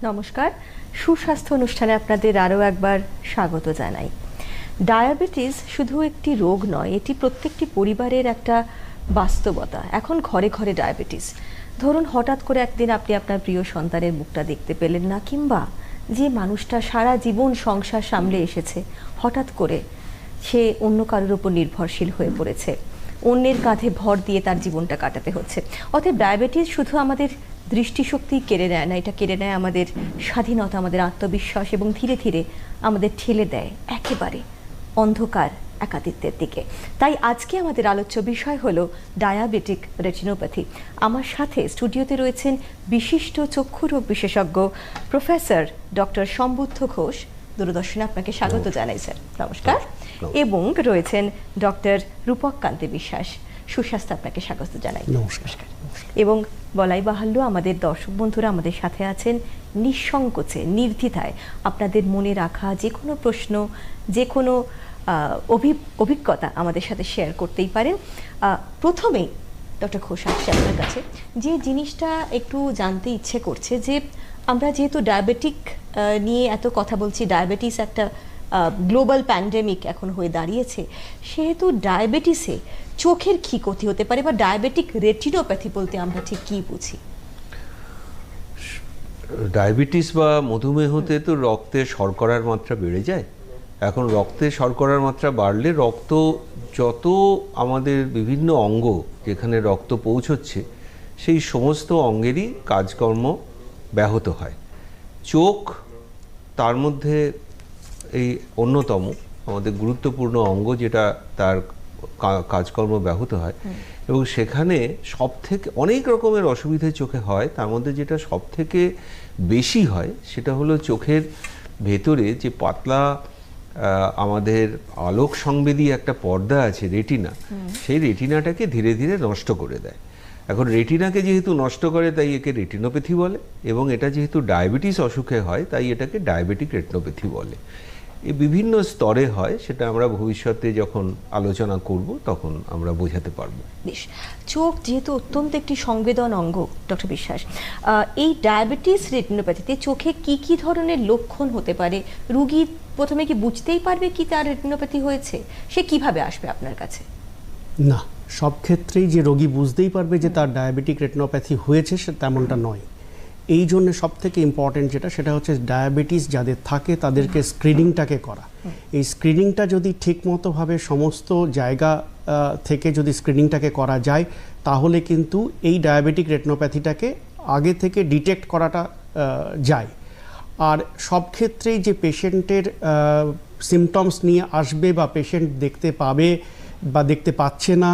নমস্কার, সুস্বাস্থ্য অনুষ্ঠানে আপনাদের আরও একবার স্বাগত জানাই। ডায়াবেটিস শুধু একটি রোগ নয়, এটি প্রত্যেকটি পরিবারের একটা বাস্তবতা। এখন ঘরে ঘরে ডায়াবেটিস। ধরুন হঠাৎ করে একদিন আপনি আপনার প্রিয় সন্তানের মুখটা দেখতে পেলেন না, কিংবা যে মানুষটা সারা জীবন সংসার সামলে এসেছে হঠাৎ করে সে অন্য কারোর উপর নির্ভরশীল হয়ে পড়েছে, অন্যের কাঁধে ভর দিয়ে তার জীবনটা কাটাতে হচ্ছে। অতএব ডায়াবেটিস শুধু আমাদের দৃষ্টিশক্তি কেড়ে নেয় না, এটা কেড়ে নেয় আমাদের স্বাধীনতা, আমাদের আত্মবিশ্বাস, এবং ধীরে ধীরে আমাদের ঠেলে দেয় একেবারে অন্ধকার একাকিত্বের দিকে। তাই আজকে আমাদের আলোচ্য বিষয় হলো ডায়াবেটিক রেটিনোপ্যাথি। আমার সাথে স্টুডিওতে রয়েছেন বিশিষ্ট চক্ষুরোগ বিশেষজ্ঞ প্রফেসর ডক্টর সম্বুদ্ধ ঘোষ। দূরদর্শনে আপনাকে স্বাগত জানাই স্যার, নমস্কার। এবং রয়েছেন ডক্টর রূপক কান্তি বিশ্বাস। সুস্বাস্থ্য আপনাকে স্বাগত জানাই, নমস্কার। এবং বলাই বাহুল্য, আমাদের দর্শক বন্ধুরা আমাদের সাথে আছেন নিঃসংকোচে, নির্দ্বিধায় আপনাদের মনে রাখা যে কোনো প্রশ্ন, যে কোনো অভিজ্ঞতা আমাদের সাথে শেয়ার করতেই পারেন। প্রথমেই ডক্টর ঘোষ আসছে আপনার কাছে, যে জিনিসটা একটু জানতে ইচ্ছে করছে যে আমরা যেহেতু ডায়াবেটিক নিয়ে এত কথা বলছি, ডায়াবেটিস একটা গ্লোবাল প্যান্ডেমিক এখন হয়ে দাঁড়িয়েছে, সেহেতু ডায়াবেটিসে চোখের কী ক্ষতি হতে পারে, বা ডায়াবেটিক রেটিনোপ্যাথি বলতে আমরা ঠিক কী বুঝি? ডায়াবেটিস বা মধুমেহতে তো রক্তে শর্করার মাত্রা বেড়ে যায়। এখন রক্তে শর্করার মাত্রা বাড়লে রক্ত যত আমাদের বিভিন্ন অঙ্গ যেখানে রক্ত পৌঁছচ্ছে সেই সমস্ত অঙ্গেরই কাজকর্ম ব্যাহত হয়। চোখ তার মধ্যে এই অন্যতম আমাদের গুরুত্বপূর্ণ অঙ্গ, যেটা তার কাজকর্ম ব্যাহত হয়, এবং সেখানে সব থেকে অনেক রকমের অসুবিধে চোখে হয়। তার মধ্যে যেটা সব থেকে বেশি হয় সেটা হলো চোখের ভেতরে যে পাতলা আমাদের আলোক সংবেদী একটা পর্দা আছে, রেটিনা, সেই রেটিনাটাকে ধীরে ধীরে নষ্ট করে দেয়। এখন রেটিনাকে যেহেতু নষ্ট করে তাই একে রেটিনোপ্যাথি বলে, এবং এটা যেহেতু ডায়াবেটিস অসুখে হয় তাই এটাকে ডায়াবেটিক রেটিনোপ্যাথি বলে। এই বিভিন্ন স্তরে হয়, সেটা আমরা ভবিষ্যতে যখন আলোচনা করব তখন আমরা বোঝাতে পারবো। বেশ, চোখ যেহেতু অত্যন্ত একটি সংবেদন অঙ্গ, ডক্টর বিশ্বাস, এই ডায়াবেটিস রেটিনোপ্যাথিতে চোখে কি কি ধরনের লক্ষণ হতে পারে? রুগী প্রথমে কি বুঝতেই পারবে কি তার রেটিনোপ্যাথি হয়েছে? সে কিভাবে আসবে আপনার কাছে? না, সব ক্ষেত্রেই যে রোগী বুঝতেই পারবে যে তার ডায়াবেটিক রেটিনোপ্যাথি হয়েছে সে তেমনটা নয়। এই জন্য সব থেকে ইম্পর্টেন্ট সেটা হচ্ছে ডায়াবেটিস যাদের থাকে তাদেরকে স্ক্রিনিংটাকে করা। এই স্ক্রিনিংটা যদি ঠিকমতোভাবে সমস্ত জায়গা থেকে যদি স্ক্রিনিংটাকে করা যায়, তাহলে কিন্তু এই ডায়াবেটিক রেটিনোপ্যাথিটাকে আগে থেকে ডিটেক্ট করাটা যায়। আর সব ক্ষেত্রেই যে পেশেন্টের সিমটমস নিয়ে আসবে বা পেশেন্ট দেখতে পাবে বা দেখতে পাচ্ছে না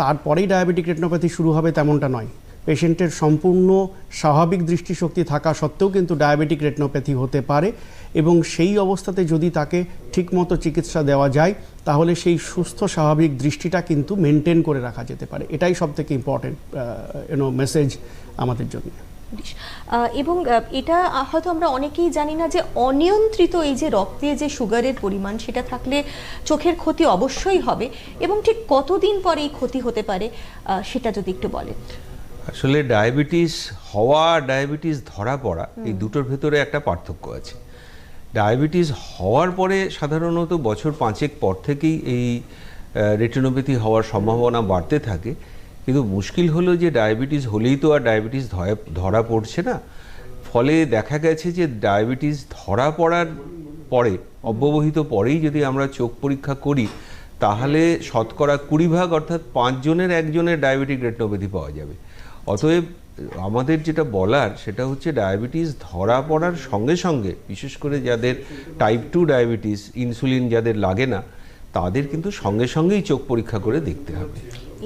তারপরেই ডায়াবেটিক রেটিনোপ্যাথি শুরু হবে তেমনটা নয়। পেশেন্টের সম্পূর্ণ স্বাভাবিক দৃষ্টিশক্তি থাকা সত্ত্বেও কিন্তু ডায়াবেটিক রেটিনোপ্যাথি হতে পারে, এবং সেই অবস্থাতে যদি তাকে ঠিকমতো চিকিৎসা দেওয়া যায় তাহলে সেই সুস্থ স্বাভাবিক দৃষ্টিটা কিন্তু মেনটেন করে রাখা যেতে পারে। এটাই সব থেকে ইম্পর্টেন্ট মেসেজ আমাদের জন্য। এবং এটা হয়তো আমরা অনেকেই জানি না যে অনিয়ন্ত্রিত এই যে রক্তে যে সুগারের পরিমাণ, সেটা থাকলে চোখের ক্ষতি অবশ্যই হবে, এবং ঠিক কতদিন পরে এই ক্ষতি হতে পারে সেটা যদি একটু বলেন। আসলে ডায়াবেটিস হওয়া, ডায়াবেটিস ধরা পড়া, এই দুটোর ভেতরে একটা পার্থক্য আছে। ডায়াবেটিস হওয়ার পরে সাধারণত বছর 5 পর থেকেই এই রেটিনোপ্যাথি হওয়ার সম্ভাবনা বাড়তে থাকে, কিন্তু মুশকিল হলো যে ডায়াবেটিস হলেই তো আর ডায়াবেটিস ধরা পড়ছে না। ফলে দেখা গেছে যে ডায়াবেটিস ধরা পড়ার পরে, অব্যবহিত পরেই যদি আমরা চোখ পরীক্ষা করি তাহলে শতকরা 20 অর্থাৎ 5 জনের 1 জনের ডায়াবেটিক রেটিনোপ্যাথি পাওয়া যাবে। অতএব আমাদের যেটা বলার সেটা হচ্ছে ডায়াবেটিস ধরা পড়ার সঙ্গে সঙ্গে, বিশেষ করে যাদের টাইপ 2 ডায়াবেটিস, ইনসুলিন যাদের লাগে না, তাদের কিন্তু সঙ্গে সঙ্গেই চোখ পরীক্ষা করে দেখতে হবে।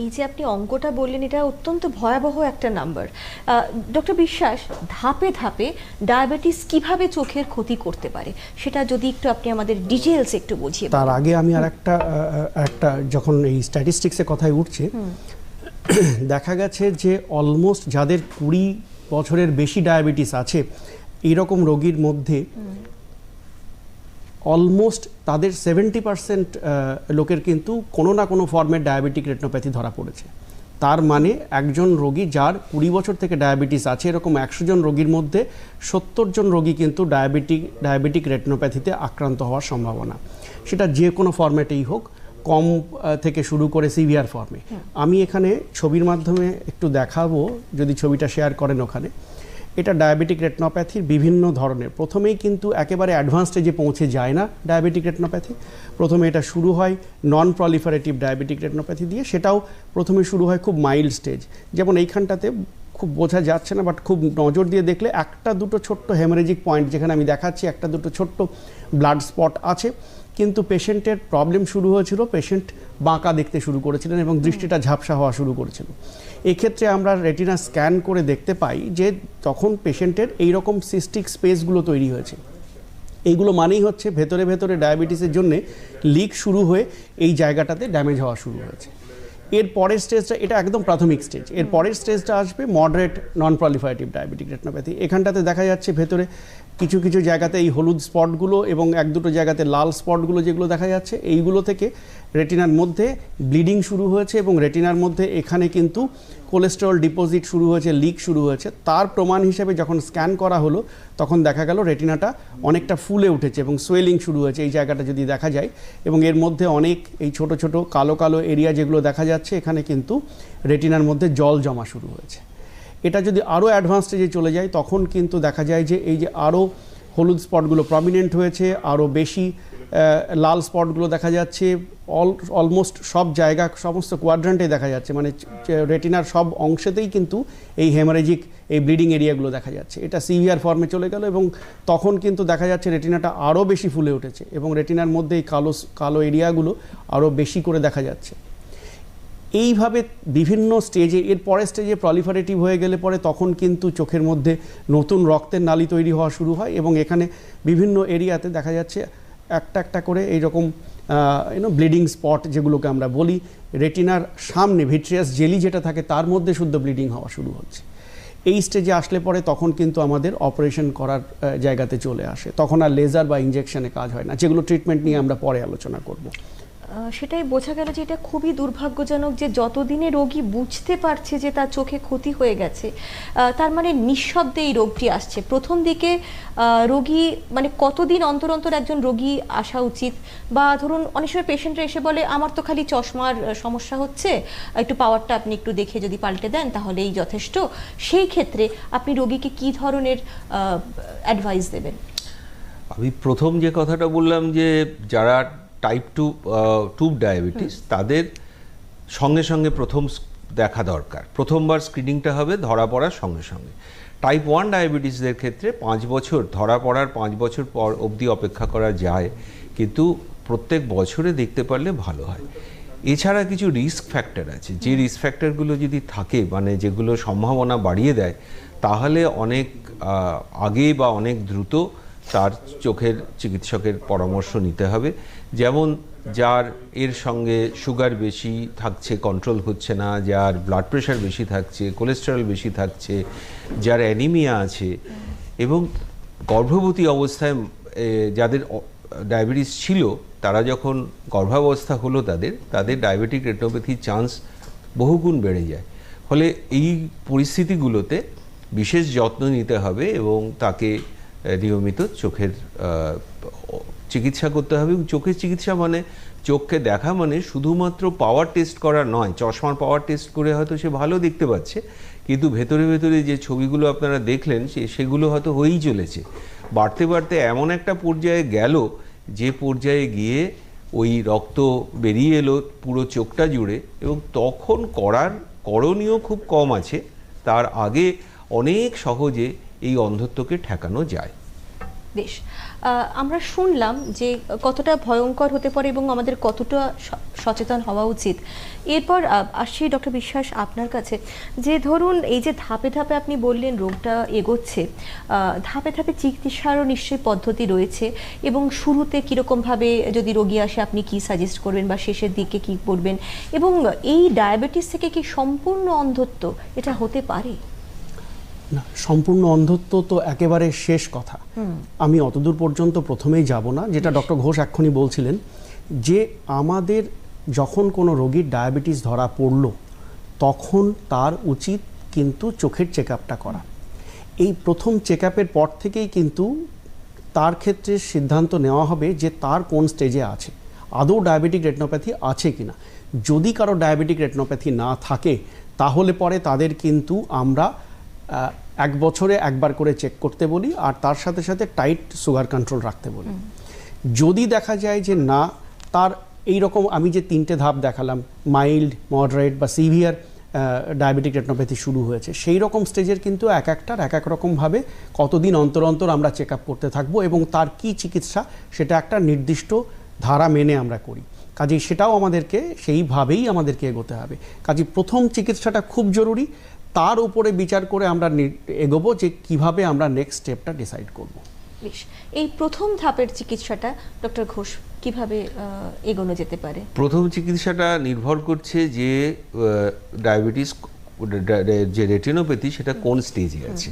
এই যে আপনি অঙ্কটা বললেন, এটা অত্যন্ত ভয়াবহ একটা নাম্বার। ডক্টর বিশ্বাস, ধাপে ধাপে ডায়াবেটিস কিভাবে চোখের ক্ষতি করতে পারে সেটা যদি একটু আপনি আমাদের ডিটেলস একটু বুঝিয়ে বলেন। তার আগে আমি আর একটা যখন এই স্ট্যাটিস্টিক্সের কথায় উঠছে, দেখা গেছে যে অলমোস্ট যাদের 20 বছরের বেশি ডায়াবেটিস আছে এইরকম রোগীর মধ্যে অলমোস্ট তাদের 70% লোকের কিন্তু কোনো না কোনো ফর্মের ডায়াবেটিক রেটিনোপ্যাথি ধরা পড়েছে। তার মানে একজন রোগী যার 20 বছর থেকে ডায়াবেটিস আছে, এরকম 100 জন রোগীর মধ্যে 70 জন রোগী কিন্তু ডায়াবেটিক রেটিনোপ্যাথিতে আক্রান্ত হওয়ার সম্ভাবনা, সেটা যে কোনো ফরম্যাটেই হোক, কম থেকে শুরু করে সিভিয়ার ফর্মে। আমি এখানে ছবির মাধ্যমে একটু দেখাবো, যদি ছবিটা শেয়ার করেন ওখানে। এটা ডায়াবেটিক রেটিনোপ্যাথির বিভিন্ন ধরনের। প্রথমেই কিন্তু একেবারে অ্যাডভান্স স্টেজে পৌঁছে যায় না ডায়াবেটিক রেটিনোপ্যাথি। প্রথমে এটা শুরু হয় নন প্রলিফারেটিভ ডায়াবেটিক রেটিনোপ্যাথি দিয়ে, সেটাও প্রথমে শুরু হয় খুব মাইল্ড স্টেজ। যেমন এইখানটাতে খুব বোঝা যাচ্ছে না, বাট খুব নজর দিয়ে দেখলে একটা দুটো ছোট্ট হেমারেজিক পয়েন্ট, যেখানে আমি দেখাচ্ছি একটা দুটো ছোট্ট ব্লাড স্পট আছে, কিন্তু পেশেন্টের প্রবলেম শুরু হয়েছিল, পেশেন্ট বাঁকা দেখতে শুরু করেছিলেন এবং দৃষ্টিটা ঝাপসা হওয়া শুরু করেছিল। এক্ষেত্রে আমরা রেটিনা স্ক্যান করে দেখতে পাই যে তখন পেশেন্টের এইরকম সিস্টিক স্পেসগুলো তৈরি হয়েছে। এইগুলো মানেই হচ্ছে ভেতরে ভেতরে ডায়াবেটিসের জন্য লিক শুরু হয়ে এই জায়গাটাতে ড্যামেজ হওয়া শুরু হয়েছে। এর পরের স্টেজটা, এটা একদম প্রাথমিক স্টেজ, এর পরের স্টেজটা আসবে মডারেট নন প্রলিফারেটিভ ডায়াবেটিক রেটিনোপ্যাথি। এখানটাতে দেখা যাচ্ছে ভেতরে কিছু কিছু জায়গাতে এই হলুদ স্পটগুলো এবং এক দুটো জায়গাতে লাল স্পটগুলো যেগুলো দেখা যাচ্ছে, এইগুলো থেকে রেটিনার মধ্যে ব্লিডিং শুরু হয়েছে এবং রেটিনার মধ্যে এখানে কিন্তু কোলেস্টেরল ডিপোজিট শুরু হয়েছে, লিক শুরু হয়েছে। তার প্রমাণ হিসেবে যখন স্ক্যান করা হলো তখন দেখা গেল রেটিনাটা অনেকটা ফুলে উঠেছে এবং সোয়েলিং শুরু হয়েছে, এই জায়গাটা যদি দেখা যায়। এবং এর মধ্যে অনেক এই ছোট ছোট কালো কালো এরিয়া যেগুলো দেখা যাচ্ছে, এখানে কিন্তু রেটিনার মধ্যে জল জমা শুরু হয়েছে। এটা যদি আরও অ্যাডভান্স স্টেজে চলে যায় তখন কিন্তু দেখা যায় যে এই যে আরও হলুদ স্পটগুলো প্রমিনেন্ট হয়েছে, আরও বেশি লাল স্পটগুলো দেখা যাচ্ছে, অলমোস্ট সব জায়গা, সমস্ত কোয়াড্রান্টে দেখা যাচ্ছে, মানে রেটিনার সব অংশেতেই কিন্তু এই হেমারেজিক এই ব্লিডিং এরিয়াগুলো দেখা যাচ্ছে। এটা সিভিয়ার ফর্মে চলে গেল এবং তখন কিন্তু দেখা যাচ্ছে রেটিনাটা আরও বেশি ফুলে উঠেছে এবং রেটিনার মধ্যে এই কালো এরিয়াগুলো আরও বেশি করে দেখা যাচ্ছে। এইভাবে বিভিন্ন স্টেজে, এর পরের স্টেজে প্রলিফারেটিভ হয়ে গেলে পরে তখন কিন্তু চোখের মধ্যে নতুন রক্তের নালী তৈরি হওয়া শুরু হয় এবং এখানে বিভিন্ন এরিয়াতে দেখা যাচ্ছে একটা একটা করে এইরকম ব্লিডিং স্পট যেগুলোকে আমরা বলি, রেটিনার সামনে ভিট্রিয়াস জেলি যেটা থাকে তার মধ্যে শুদ্ধ ব্লিডিং হওয়া শুরু হচ্ছে। এই স্টেজে আসলে পরে তখন কিন্তু আমাদের অপারেশন করার জায়গাতে চলে আসে, তখন আর লেজার বা ইনজেকশনে কাজ হয় না, যেগুলো ট্রিটমেন্ট নিয়ে আমরা পরে আলোচনা করব। সেটাই বোঝা গেল যে এটা খুবই দুর্ভাগ্যজনক যে যতদিনে রোগী বুঝতে পারছে যে তার চোখে ক্ষতি হয়ে গেছে, তার মানে নিঃশব্দে এই রোগটি আসছে। প্রথম দিকে রোগী মানে কতদিন অন্তর অন্তর একজন রোগী আসা উচিত, বা ধরুন অনেক সময় পেশেন্টরা এসে বলে আমার তো খালি চশমার সমস্যা হচ্ছে, একটু পাওয়ারটা আপনি একটু দেখে যদি পাল্টে দেন তাহলেই যথেষ্ট। সেই ক্ষেত্রে আপনি রোগীকে কি ধরনের অ্যাডভাইস দেবেন? আমি প্রথম যে কথাটা বললাম যে যারা টাইপ 2 ডায়াবেটিস, তাদের সঙ্গে সঙ্গে প্রথম দেখা দরকার, প্রথমবার স্ক্রিনিংটা হবে ধরা পড়ার সঙ্গে সঙ্গে। টাইপ 1 ডায়াবেটিসদের ক্ষেত্রে 5 বছর ধরা পড়ার 5 বছর পর অবধি অপেক্ষা করা যায়, কিন্তু প্রত্যেক বছরে দেখতে পারলে ভালো হয়। এছাড়া কিছু রিস্ক ফ্যাক্টর আছে, যে রিস্ক ফ্যাক্টরগুলো যদি থাকে, মানে যেগুলো সম্ভাবনা বাড়িয়ে দেয়, তাহলে অনেক আগে বা অনেক দ্রুত তার চোখের চিকিৎসকের পরামর্শ নিতে হবে। যেমন যার এর সঙ্গে সুগার বেশি থাকছে, কন্ট্রোল হচ্ছে না, যার ব্লাড প্রেশার বেশি থাকছে, কোলেস্টেরল বেশি থাকছে, যার অ্যানিমিয়া আছে, এবং গর্ভবতী অবস্থায় যাদের ডায়াবেটিস ছিল, তারা যখন গর্ভাবস্থা হলো তাদের ডায়াবেটিক রেটিনোপ্যাথির চান্স বহুগুণ বেড়ে যায়। ফলে এই পরিস্থিতিগুলোতে বিশেষ যত্ন নিতে হবে এবং তাকে নিয়মিত চোখের চিকিৎসা করতে হবে। চোখের চিকিৎসা মানে চোখকে দেখা মানে শুধুমাত্র পাওয়ার টেস্ট করা নয়। চশমার পাওয়ার টেস্ট করে হয়তো সে ভালো দেখতে পাচ্ছে, কিন্তু ভেতরে ভেতরে যে ছবিগুলো আপনারা দেখলেন সেগুলো হয়তো হয়েই চলেছে। বাড়তে বাড়তে এমন একটা পর্যায়ে গেল যে পর্যায়ে গিয়ে ওই রক্ত বেরিয়ে এলো পুরো চোখটা জুড়ে, এবং তখন করণীয় খুব কম আছে। তার আগে অনেক সহজে এই অন্ধত্বকে ঠেকানো যায়। বেশ, আমরা শুনলাম যে কতটা ভয়ঙ্কর হতে পারে এবং আমাদের কতটা সচেতন হওয়া উচিত। এরপর আসছি ডক্টর বিশ্বাস আপনার কাছে, যে ধরুন এই যে ধাপে ধাপে আপনি বললেন রোগটা এগোচ্ছে, ধাপে ধাপে চিকিৎসারও নিশ্চয়ই পদ্ধতি রয়েছে, এবং শুরুতে কীরকমভাবে যদি রোগী আসে আপনি কি সাজেস্ট করবেন বা শেষের দিকে কি করবেন, এবং এই ডায়াবেটিস থেকে কি সম্পূর্ণ অন্ধত্ব এটা হতে পারে? না, সম্পূর্ণ অন্ধত্ব তো একেবারে শেষ কথা, আমি অতদূর পর্যন্ত প্রথমেই যাব না। যেটা ডক্টর ঘোষ এক্ষুনি বলছিলেন যে আমাদের যখন কোনো রোগীর ডায়াবেটিস ধরা পড়লো, তখন তার উচিত কিন্তু চোখের চেক আপটা করা। এই প্রথম চেক আপের পর থেকেই কিন্তু তার ক্ষেত্রে সিদ্ধান্ত নেওয়া হবে যে তার কোন স্টেজে আছে, আদৌ ডায়াবেটিক রেটিনোপ্যাথি আছে কিনা। যদি কারো ডায়াবেটিক রেটিনোপ্যাথি না থাকে তাহলে পরে তাদের কিন্তু আমরা 1 বছরে একবার করে চেক করতে বলি, আর তার সাথে সাথে টাইট সুগার কন্ট্রোল রাখতে বলি। যদি দেখা যায় যে না, তার এই রকম আমি যে 3টে ধাপ দেখালাম, মাইল্ড, মডারেট বা সিভিয়ার ডায়াবেটিক রেটিনোপ্যাথি শুরু হয়েছে, সেই রকম স্টেজের কিন্তু এক একটার এক এক রকমভাবে কতদিন অন্তর অন্তর আমরা চেক আপ করতে থাকবো এবং তার কি চিকিৎসা সেটা একটা নির্দিষ্ট ধারা মেনে আমরা করি। কাজেই সেটাও আমাদেরকে সেইভাবেই আমাদেরকে এগোতে হবে। কাজেই প্রথম চিকিৎসাটা খুব জরুরি, তার উপরে বিচার করে আমরা এগোবো যে কিভাবে আমরা নেক্সট স্টেপটা ডিসাইড করব। বেশ, এই প্রথম ধাপের চিকিৎসাটা ডক্টর ঘোষ কিভাবে এগোনো যেতে পারে? প্রথম চিকিৎসাটা নির্ভর করছে যে ডায়াবেটিস যে রেটিনোপ্যাথি সেটা কোন স্টেজে আছে।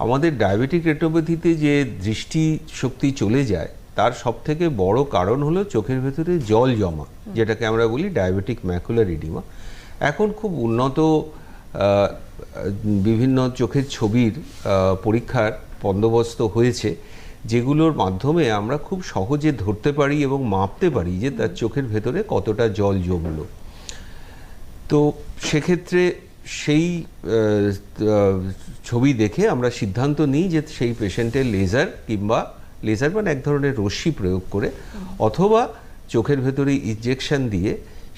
আমাদের ডায়াবেটিক রেটিনোপ্যাথিতে যে দৃষ্টি শক্তি চলে যায় তার সবথেকে বড় কারণ হলো চোখের ভেতরে জল জমা, যেটাকে আমরা বলি ডায়াবেটিক ম্যাকুলার এডিমা। এখন খুব উন্নত বিভিন্ন চোখের ছবির পরীক্ষার বন্দোবস্ত হয়েছে, যেগুলোর মাধ্যমে আমরা খুব সহজে ধরতে পারি এবং মাপতে পারি যে তার চোখের ভেতরে কতটা জল জমলো। তো সেক্ষেত্রে সেই ছবি দেখে আমরা সিদ্ধান্ত নিই যে সেই পেশেন্টের লেজার মানে এক ধরনের রশ্মি প্রয়োগ করে অথবা চোখের ভেতরে ইনজেকশন দিয়ে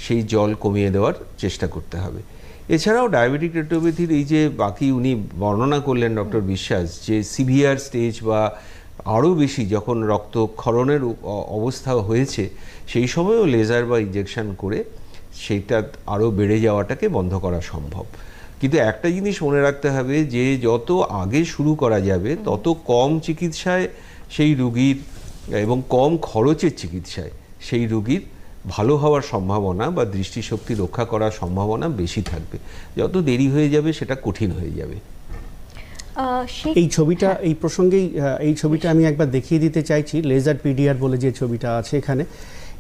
সেই জল কমিয়ে দেওয়ার চেষ্টা করতে হবে। এছাড়াও ডায়াবেটিক রেটিনোপ্যাথির এই যে বাকি উনি বর্ণনা করলেন ডক্টর বিশ্বাস, যে সিভিয়ার স্টেজ বা আরও বেশি যখন রক্তক্ষরণের অবস্থা হয়েছে সেই সময়ও লেজার বা ইনজেকশন করে সেইটা আরও বেড়ে যাওয়াটাকে বন্ধ করা সম্ভব। কিন্তু একটা জিনিস মনে রাখতে হবে যে যত আগে শুরু করা যাবে তত কম চিকিৎসায় সেই রুগীর এবং কম খরচের চিকিৎসায় সেই রুগীর ভালো হওয়ার সম্ভাবনা বা দৃষ্টিশক্তি রক্ষা করার সম্ভাবনা বেশি থাকবে। যত দেরি হয়ে যাবে সেটা কঠিন হয়ে যাবে। এই ছবিটা এই প্রসঙ্গেই এই ছবিটা আমি একবার দেখিয়ে দিতে চাইছি। লেজার পিডিআর বলে যে ছবিটা আছে এখানে,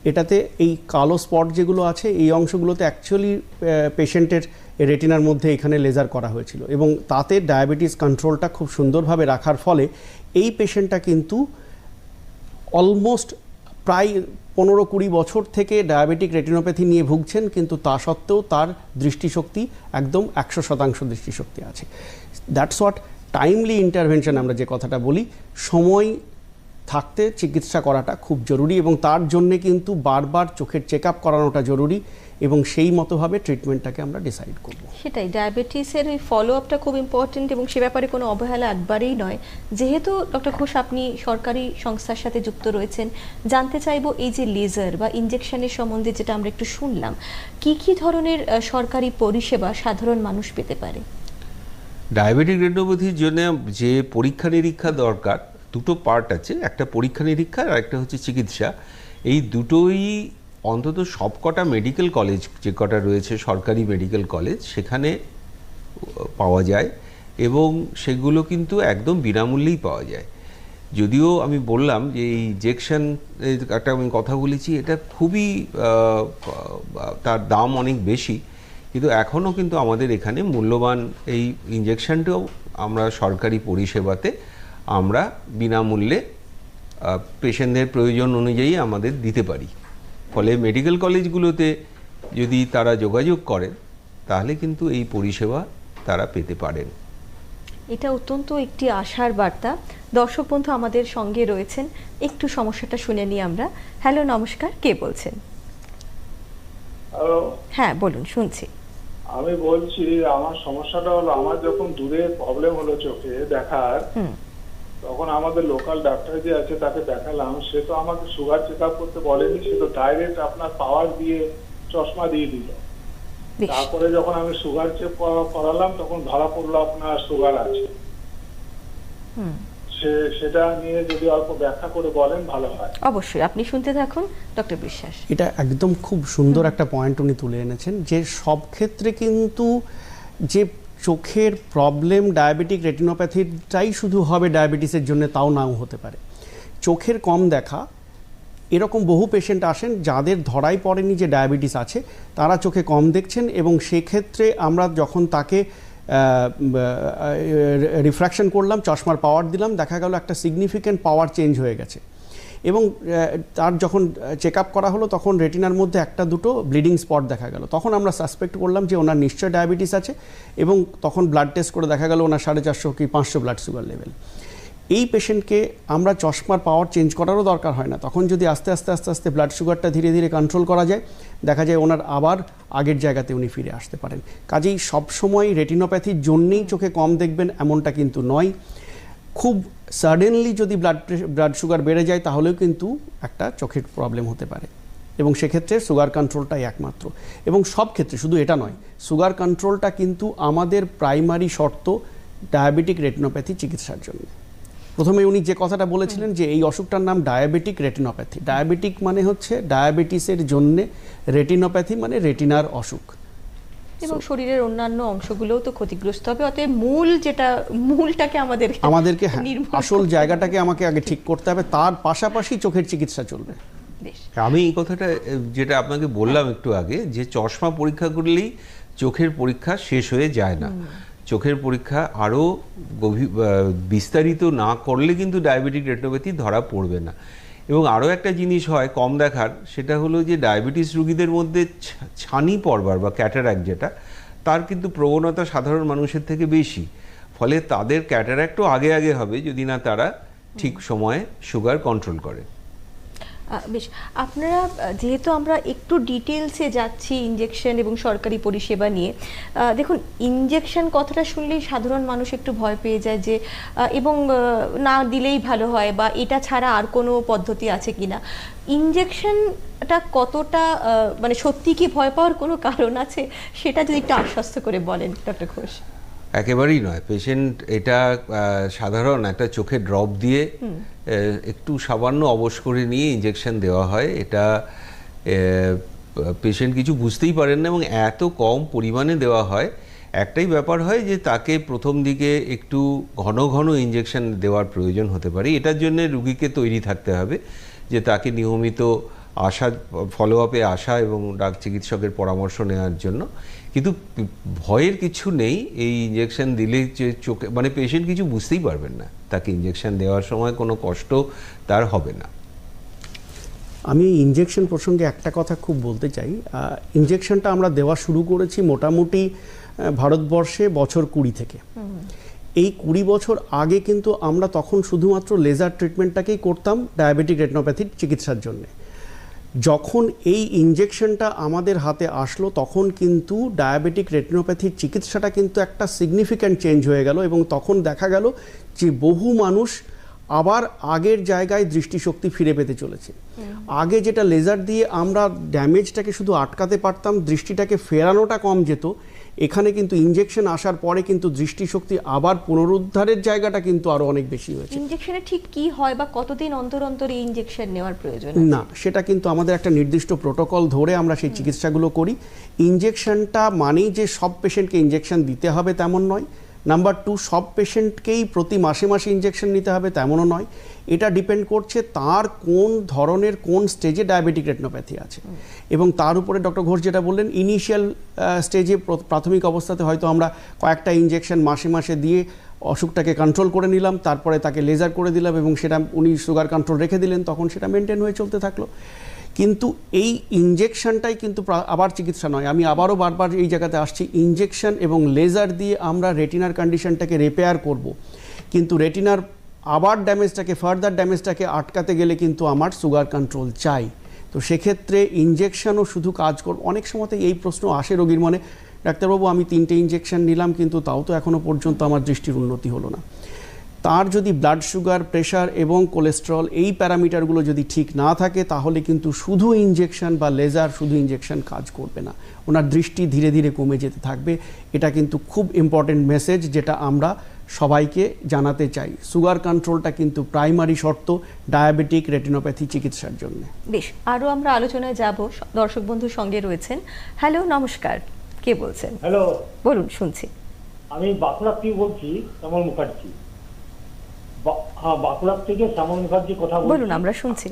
এটাতে এই কালো স্পট যেগুলো আছে এই অংশগুলোতে অ্যাকচুয়ালি পেশেন্টের রেটিনার মধ্যে এখানে লেজার করা হয়েছিল এবং তাতে ডায়াবেটিস কন্ট্রোলটা খুব সুন্দরভাবে রাখার ফলে এই পেশেন্টটা কিন্তু অলমোস্ট প্রায় 15-20 বছর থেকে ডায়াবেটিক রেটিনোপ্যাথি নিয়ে ভুগছেন, কিন্তু তা সত্ত্বেও তার দৃষ্টিশক্তি একদম 100% দৃষ্টিশক্তি আছে। দ্যাটস হোয়াট টাইমলি ইন্টারভেনশন আমরা যে কথাটা বলি, সময় থাকতে চিকিৎসা করাটা খুব জরুরি এবং তার জন্যে কিন্তু বারবার চোখের চেক আপ করানোটা জরুরি এবং সেই মতোভাবে ট্রিটমেন্টটাকে আমরা ডিসাইড করব। সেটাই, ডায়াবেটিসের এই ফলো আপটা খুব ইম্পর্টেন্ট এবং সে ব্যাপারে কোনো অবহেলা একবারেই নয়। যেহেতু ডক্টর ঘোষ আপনি সরকারি সংস্থার সাথে যুক্ত রয়েছেন, জানতে চাইবো এই যে লেজার বা ইনজেকশনের সম্বন্ধে যেটা আমরা একটু শুনলাম, কি কি ধরনের সরকারি পরিষেবা সাধারণ মানুষ পেতে পারে? ডায়াবেটিক রেটিনোপ্যাথির জন্য যে পরীক্ষা নিরীক্ষা দরকার, দুটো পার্ট আছে, একটা পরীক্ষা নিরীক্ষা আর একটা হচ্ছে চিকিৎসা। এই দুটোই অন্তত সবকটা মেডিকেল কলেজ যে কটা রয়েছে সরকারি মেডিকেল কলেজ সেখানে পাওয়া যায় এবং সেগুলো কিন্তু একদম বিনামূল্যেই পাওয়া যায়। যদিও আমি বললাম যে এই ইনজেকশন একটা আমি কথা বলেছি, এটা খুবই তার দাম অনেক বেশি, কিন্তু এখনও কিন্তু আমাদের এখানে মূল্যবান এই ইনজেকশনটাও আমরা সরকারি পরিষেবাতে আমরা বিনামূল্যে পেশেন্টদের প্রয়োজন অনুযায়ী আমাদের দিতে পারি। ফলে মেডিকেল কলেজগুলোতে যদি তারা যোগাযোগ করেন তাহলে কিন্তু এই পরিষেবা তারা পেতে পারেন। এটা অত্যন্ত একটি আশার বার্তা। দর্শক বন্ধু আমাদের সঙ্গে রয়েছেন, একটু সমস্যাটা শুনে নিই আমরা। হ্যালো, নমস্কার, কে বলছেন? হ্যালো, হ্যাঁ বলুন, শুনছি। আমি বলছি আমার সমস্যাটা হলো আমার যখন দূরে প্রবলেম হলো চোখে দেখার, তখন আমাদের লোকাল ডাক্তার যে আছে তাকে দেখালাম। সে তো আমাকে সুগার চেক আপ করতে বলেনি, সে তো ডাইরেক্ট আপনার পাওয়ার দিয়ে চশমা দিয়ে দিল। তারপরে যখন আমি সুগার চেক করালাম তখন ধরা পড়লো আপনার সুগার আছে। সেটা নিয়ে যদি অল্প ব্যাখ্যা করে বলেন ভালো হয়। অবশ্যই, আপনি শুনতে থাকুন ডক্টর বিশ্বাস। এটা একদম খুব সুন্দর একটা পয়েন্ট উনি তুলে এনেছেন যে সব ক্ষেত্রে কিন্তু যে চোখের প্রবলেম ডায়াবেটিক রেটিনোপ্যাথিটাই শুধু হবে ডায়াবেটিসের জন্য তাও নাও হতে পারে। চোখের কম দেখা এরকম বহু পেশেন্ট আসেন যাদের ধরাই পড়েনি যে ডায়াবেটিস আছে, তারা চোখে কম দেখছেন, এবং সেক্ষেত্রে আমরা যখন তাকে রিফ্র্যাকশন করলাম, চশমার পাওয়ার দিলাম, দেখা গেল একটা সিগনিফিক্যান্ট পাওয়ার চেঞ্জ হয়ে গেছে। এবং তার যখন চেক আপ করা হলো তখন রেটিনার মধ্যে একটা দুটো ব্লিডিং স্পট দেখা গেল। তখন আমরা সাসপেক্ট করলাম যে ওনার নিশ্চয় ডায়াবেটিস আছে, এবং তখন ব্লাড টেস্ট করে দেখা গেল ওনার 450 কি 500 ব্লাড সুগার লেভেল। এই পেশেন্টকে আমরা চশমার পাওয়ার চেঞ্জ করারও দরকার হয় না, তখন যদি আস্তে আস্তে আস্তে আস্তে ব্লাড সুগারটা ধীরে ধীরে কন্ট্রোল করা যায়, দেখা যায় ওনার আবার আগের জায়গাতে উনি ফিরে আসতে পারেন। কাজেই সবসময় রেটিনোপ্যাথির জন্যেই চোখে কম দেখবেন এমনটা কিন্তু নয়। খুব সাডেনলি যদি ব্লাড সুগার বেড়ে যায় তাহলেও কিন্তু একটা চোখের প্রবলেম হতে পারে, এবং সেক্ষেত্রে সুগার কন্ট্রোলটাই একমাত্র। এবং সব ক্ষেত্রে, শুধু এটা নয়, সুগার কন্ট্রোলটা কিন্তু আমাদের প্রাইমারি শর্ত ডায়াবেটিক রেটিনোপ্যাথি চিকিৎসার জন্য। প্রথমে উনি যে কথাটা বলেছিলেন যে এই অসুখটার নাম ডায়াবেটিক রেটিনোপ্যাথি। ডায়াবেটিক মানে হচ্ছে ডায়াবেটিসের জন্যে, রেটিনোপ্যাথি মানে রেটিনার অসুখ, এবং শরীরের অন্যান্য অংশগুলোও তো ক্ষতিগ্রস্ত হবে। অতএব মূলটাকে আমাদেরকে আসল জায়গাটাকে আমাকে আগে ঠিক করতে হবে, তার পাশাপাশি চোখের চিকিৎসা চলবে। আমি এই কথাটা যেটা আপনাকে বললাম একটু আগে, যে চশমা পরীক্ষা করলেই চোখের পরীক্ষা শেষ হয়ে যায় না। চোখের পরীক্ষা আরও বিস্তারিত না করলে কিন্তু ডায়াবেটিক রেটিনোপ্যাথি ধরা পড়বে না। এবং আরও একটা জিনিস হয় কম দেখার, সেটা হলো যে ডায়াবেটিস রোগীদের মধ্যে ছানি পড়বার বা ক্যাটারাক্ট যেটা, তার কিন্তু প্রবণতা সাধারণ মানুষের থেকে বেশি। ফলে তাদের ক্যাটারাক্টও আগে আগে হবে যদি না তারা ঠিক সময়ে সুগার কন্ট্রোল করে। বেশ, আপনারা যেহেতু আমরা একটু ডিটেলসে যাচ্ছি ইনজেকশন এবং সরকারি পরিষেবা নিয়ে, দেখুন ইনজেকশন কথাটা শুনলেই সাধারণ মানুষ একটু ভয় পেয়ে যায় যে এবং না দিলেই ভালো হয়, বা এটা ছাড়া আর কোনো পদ্ধতি আছে কিনা। ইনজেকশনটা কতটা মানে সত্যি কি ভয় পাওয়ার কোনো কারণ আছে, সেটা যদি একটু আশ্বস্ত করে বলেন ডক্টর ঘোষ। একেবারেই নয়। পেশেন্ট এটা সাধারণ একটা চোখে ড্রপ দিয়ে একটু সামান্য অবশ করে নিয়ে ইনজেকশন দেওয়া হয়। এটা পেশেন্ট কিছু বুঝতেই পারেন না, এবং এত কম পরিমাণে দেওয়া হয়। একটাই ব্যাপার হয় যে তাকে প্রথম দিকে একটু ঘন ঘন ইনজেকশন দেওয়ার প্রয়োজন হতে পারে। এটার জন্য রুগীকে তৈরি থাকতে হবে যে তাকে নিয়মিত ফলো আপে আসা এবং চিকিৎসকের পরামর্শ নেওয়ার জন্য। কিন্তু ভয়ের কিছু নেই। এই ইনজেকশন দিলে যে চোখে মানে পেশেন্ট কিছু বুঝতেই পারবেন না, তাকে ইনজেকশন দেওয়ার সময় কোনো কষ্ট তার হবে না। আমি ইনজেকশন প্রসঙ্গে একটা কথা খুব বলতে চাই। ইনজেকশনটা আমরা দেওয়া শুরু করেছি মোটামুটি ভারতবর্ষে বছর 20 থেকে। এই 20 বছর আগে কিন্তু আমরা তখন শুধুমাত্র লেজার ট্রিটমেন্টটাকেই করতাম ডায়াবেটিক রেটিনোপ্যাথির চিকিৎসার জন্য। যখন এই ইনজেকশনটা আমাদের হাতে আসলো তখন কিন্তু ডায়াবেটিক রেটিনোপ্যাথির চিকিৎসাটা কিন্তু একটা সিগনিফিক্যান্ট চেঞ্জ হয়ে গেল, এবং তখন দেখা গেল যে বহু মানুষ আবার আগের জায়গায় দৃষ্টিশক্তি ফিরে পেতে চলেছে। আগে যেটা লেজার দিয়ে আমরা ড্যামেজটাকে শুধু আটকাতে পারতাম, দৃষ্টিটাকে ফেরানোটা কম যেত, এখানে কিন্তু ইনজেকশন আসার পরে কিন্তু দৃষ্টিশক্তি আবার পুনরুদ্ধারের জায়গাটা কিন্তু আরো অনেক বেশি হয়েছে। ইনজেকশনে ঠিক কি হয় বা কতদিন অন্তর অন্তর এই ইনজেকশন নেওয়ার প্রয়োজন? না, সেটা কিন্তু আমাদের একটা নির্দিষ্ট প্রোটোকল ধরে আমরা সেই চিকিৎসাগুলো করি। ইনজেকশনটা মানেই যে সব পেশেন্টকে ইনজেকশন দিতে হবে তেমন নয়। নাম্বার 2, সব পেশেন্টকেই প্রতি মাসে মাসে ইনজেকশন নিতে হবে তেমনও নয়। এটা ডিপেন্ড করছে তার কোন ধরনের কোন স্টেজে ডায়াবেটিক রেটিনোপ্যাথি আছে, এবং তার উপরে ডক্টর ঘোষ যেটা বললেন, ইনিশিয়াল স্টেজে প্রাথমিক অবস্থাতে হয়তো আমরা কয়েকটা ইনজেকশন মাসে মাসে দিয়ে অসুখটাকে কন্ট্রোল করে নিলাম, তারপরে তাকে লেজার করে দিলাম এবং সেটা উনি সুগার কন্ট্রোল রেখে দিলেন, তখন সেটা মেনটেন হয়ে চলতে থাকলো। কিন্তু এই ইনজেকশনটাই কিন্তু আবার চিকিৎসা নয়। আমি আবারও বারবার এই জায়গাতে আসছি, ইনজেকশন এবং লেজার দিয়ে আমরা রেটিনার কন্ডিশনটাকে রিপেয়ার করব, কিন্তু রেটিনার আবার ড্যামেজটাকে ফার্দার ড্যামেজটাকে আটকাতে গেলে কিন্তু আমার সুগার কন্ট্রোল চাই। তো সেক্ষেত্রে ইনজেকশনও শুধু কাজ করব। অনেক সময়তে এই প্রশ্ন আসে রোগীর মনে, ডাক্তারবাবু আমি 3টে ইনজেকশন নিলাম কিন্তু তাও তো এখনও পর্যন্ত আমার দৃষ্টির উন্নতি হলো না। তার যদি ব্লাড সুগার, প্রেশার এবং কোলেস্টেরল এই প্যারামিটারগুলো যদি ঠিক না থাকে তাহলে কিন্তু শুধু ইনজেকশন বা লেজার শুধু ইনজেকশন কাজ করবে না, ওনার দৃষ্টি ধীরে ধীরে কমে যেতে থাকবে। এটা কিন্তু খুব ইম্পর্টেন্ট মেসেজ যেটা আমরা সবাইকে জানাতে চাই। সুগার কন্ট্রোলটা কিন্তু প্রাইমারি শর্ত ডায়াবেটিক রেটিনোপ্যাথি চিকিৎসার জন্য। বেশ, আরও আমরা আলোচনায় যাব। দর্শক বন্ধুর সঙ্গে রয়েছেন। হ্যালো, নমস্কার, কে বলছেন? হ্যালো, বলুন, শুনছি। আমি বাঁকুড়া থেকে বলছি, শ্যামল মুখার্জি। হ্যাঁ, বাঁকুড়া থেকে শ্যামল মুখার্জি কথা বলছি। বলুন, আমরা শুনছি।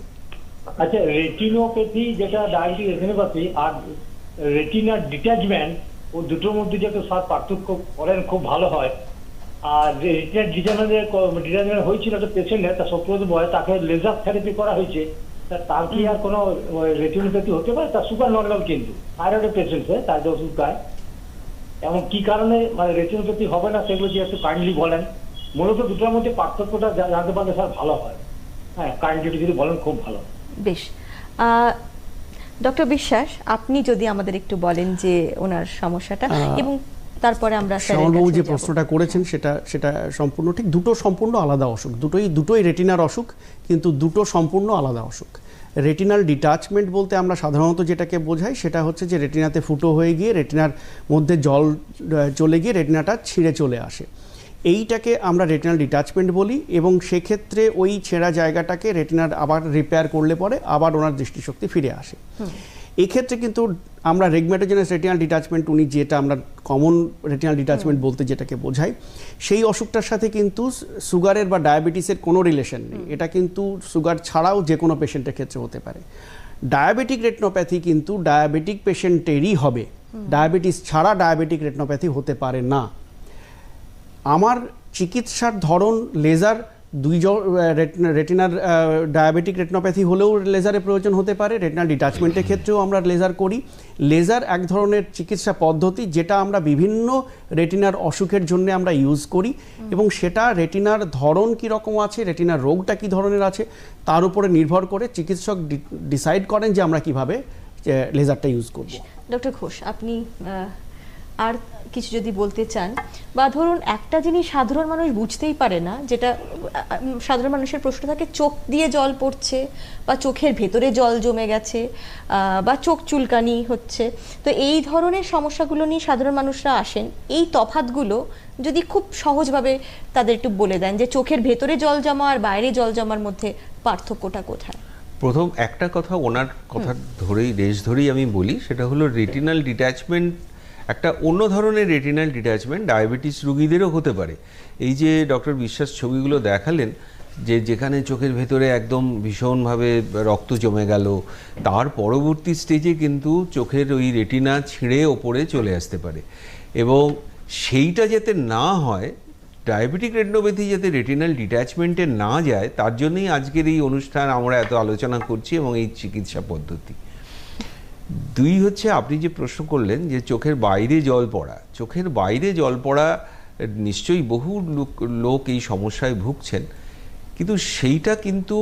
আচ্ছা, রেটিনোপ্যাথি যেটা ডায়াবেটিক রেটিনোপ্যাথি আর রেটিনার ডিট্যাচমেন্ট, ও দুটোর মধ্যে যে একটু স্যার পার্থক্য করেন খুব ভালো হয়। আর রেটিনার ডিট্যাচমেন্ট হয়েছিল একটা পেশেন্টের, তার 70 বয়স, তাকে লেজার থেরাপি করা হয়েছে। তার কি আর কোনো রেটিনোপ্যাথি হতে পারে? তার সুগার নর্মাল, কিন্তু থাইরয়েডের পেশেন্ট, তার যে ওষুধ খায়, এমন কি কারণে মানে রেটিনোপ্যাথি হবে না সেগুলো যদি একটু কাইন্ডলি বলেন। মূলত দুটোর মধ্যে পার্থক্যটা জানতে পারলে স্যার ভালো হয়। হ্যাঁ, কাইন্ডলি যদি বলেন খুব ভালো। বেশ, ডক্টর বিশ্বাস, আপনি যদি আমাদের একটু বলেন যে ওনার সমস্যাটা, এবং তারপরে আমরা শ্যামলবাবু যে প্রশ্নটা করেছেন সেটা সম্পূর্ণ ঠিক। দুটো সম্পূর্ণ আলাদা অসুখ, দুটোই রেটিনার অসুখ, কিন্তু দুটো সম্পূর্ণ আলাদা অসুখ। রেটিনাল ডিটাচমেন্ট বলতে আমরা সাধারণত যেটাকে বোঝাই সেটা হচ্ছে যে রেটিনাতে ফুটো হয়ে গিয়ে রেটিনার মধ্যে জল চলে গিয়ে রেটিনাটা ছিঁড়ে চলে আসে, এইটাকে আমরা রেটিনাল ডিটাচমেন্ট বলি। এবং সেক্ষেত্রে ওই ছেঁড়া জায়গাটাকে রেটিনার আবার রিপেয়ার করলে পরে আবার ওনার দৃষ্টিশক্তি ফিরে আসে। এক্ষেত্রে কিন্তু আমরা রেগম্যাটোজেনাস রেটিনাল ডিটাচমেন্ট, উনি যেটা আমরা কমন রেটিনাল ডিটাচমেন্ট বলতে যেটাকে বোঝাই, সেই অসুখটার সাথে কিন্তু সুগারের বা ডায়াবেটিসের কোনো রিলেশন নেই। এটা কিন্তু সুগার ছাড়াও যে কোনো পেশেন্টের ক্ষেত্রে হতে পারে। ডায়াবেটিক রেটিনোপ্যাথি কিন্তু ডায়াবেটিক পেশেন্টেরই হবে, ডায়াবেটিস ছাড়া ডায়াবেটিক রেটিনোপ্যাথি হতে পারে না। আমার চিকিৎসার ধরন লেজার, রেটিনার ডায়াবেটিক রেটিনোপ্যাথি হলেও লেজারের প্রয়োজন হতে পারে, রেটিনাল ডিটাচমেন্টের ক্ষেত্রেও আমরা লেজার করি। লেজার এক ধরনের চিকিৎসা পদ্ধতি যেটা আমরা বিভিন্ন রেটিনার অসুখের জন্য আমরা ইউজ করি, এবং সেটা রেটিনার ধরন কী রকম আছে, রেটিনার রোগটা কী ধরনের আছে, তার উপরে নির্ভর করে চিকিৎসক ডিসাইড করেন যে আমরা কিভাবে লেজারটা ইউজ করব। ডক্টর ঘোষ, আপনি আর কিছু যদি বলতে চান, বা ধরুন একটা জিনিস সাধারণ মানুষ বুঝতেই পারে না, যেটা সাধারণ মানুষের প্রশ্ন থাকে, চোখ দিয়ে জল পড়ছে বা চোখের ভেতরে জল জমে গেছে বা চোখ চুলকানি হচ্ছে, তো এই ধরনের সমস্যাগুলো নিয়ে সাধারণ মানুষরা আসেন। এই তফাৎগুলো যদি খুব সহজভাবে তাদের একটু বলে দেন যে চোখের ভেতরে জল জমা আর বাইরে জল জমার মধ্যে পার্থক্যটা কোথায়? প্রথম একটা কথা ওনার কথা রেশ ধরেই আমি বলি, সেটা হলো রেটিনাল ডিট্যাচমেন্ট একটা অন্য ধরনের রেটিনাল ডিট্যাচমেন্ট ডায়াবেটিস রোগীদেরও হতে পারে। এই যে ডক্টর বিশ্বাস ছবিগুলো দেখালেন, যেখানে চোখের ভেতরে একদম ভীষণভাবে রক্ত জমে গেল, তার পরবর্তী স্টেজে কিন্তু চোখের ওই রেটিনা ছিঁড়ে ওপরে চলে আসতে পারে, এবং সেইটা যাতে না হয়, ডায়াবেটিক রেটিনোপ্যাথি যাতে রেটিনাল ডিট্যাচমেন্টে না যায়, তার জন্যই আজকের এই অনুষ্ঠান আমরা এত আলোচনা করছি এবং এই চিকিৎসা পদ্ধতি। দুই হচ্ছে, আপনি যে প্রশ্ন করলেন যে চোখের বাইরে জল পড়া, চোখের বাইরে জল পড়া নিশ্চয়ই বহু লোক এই সমস্যায় ভুগছেন, কিন্তু সেইটা কিন্তু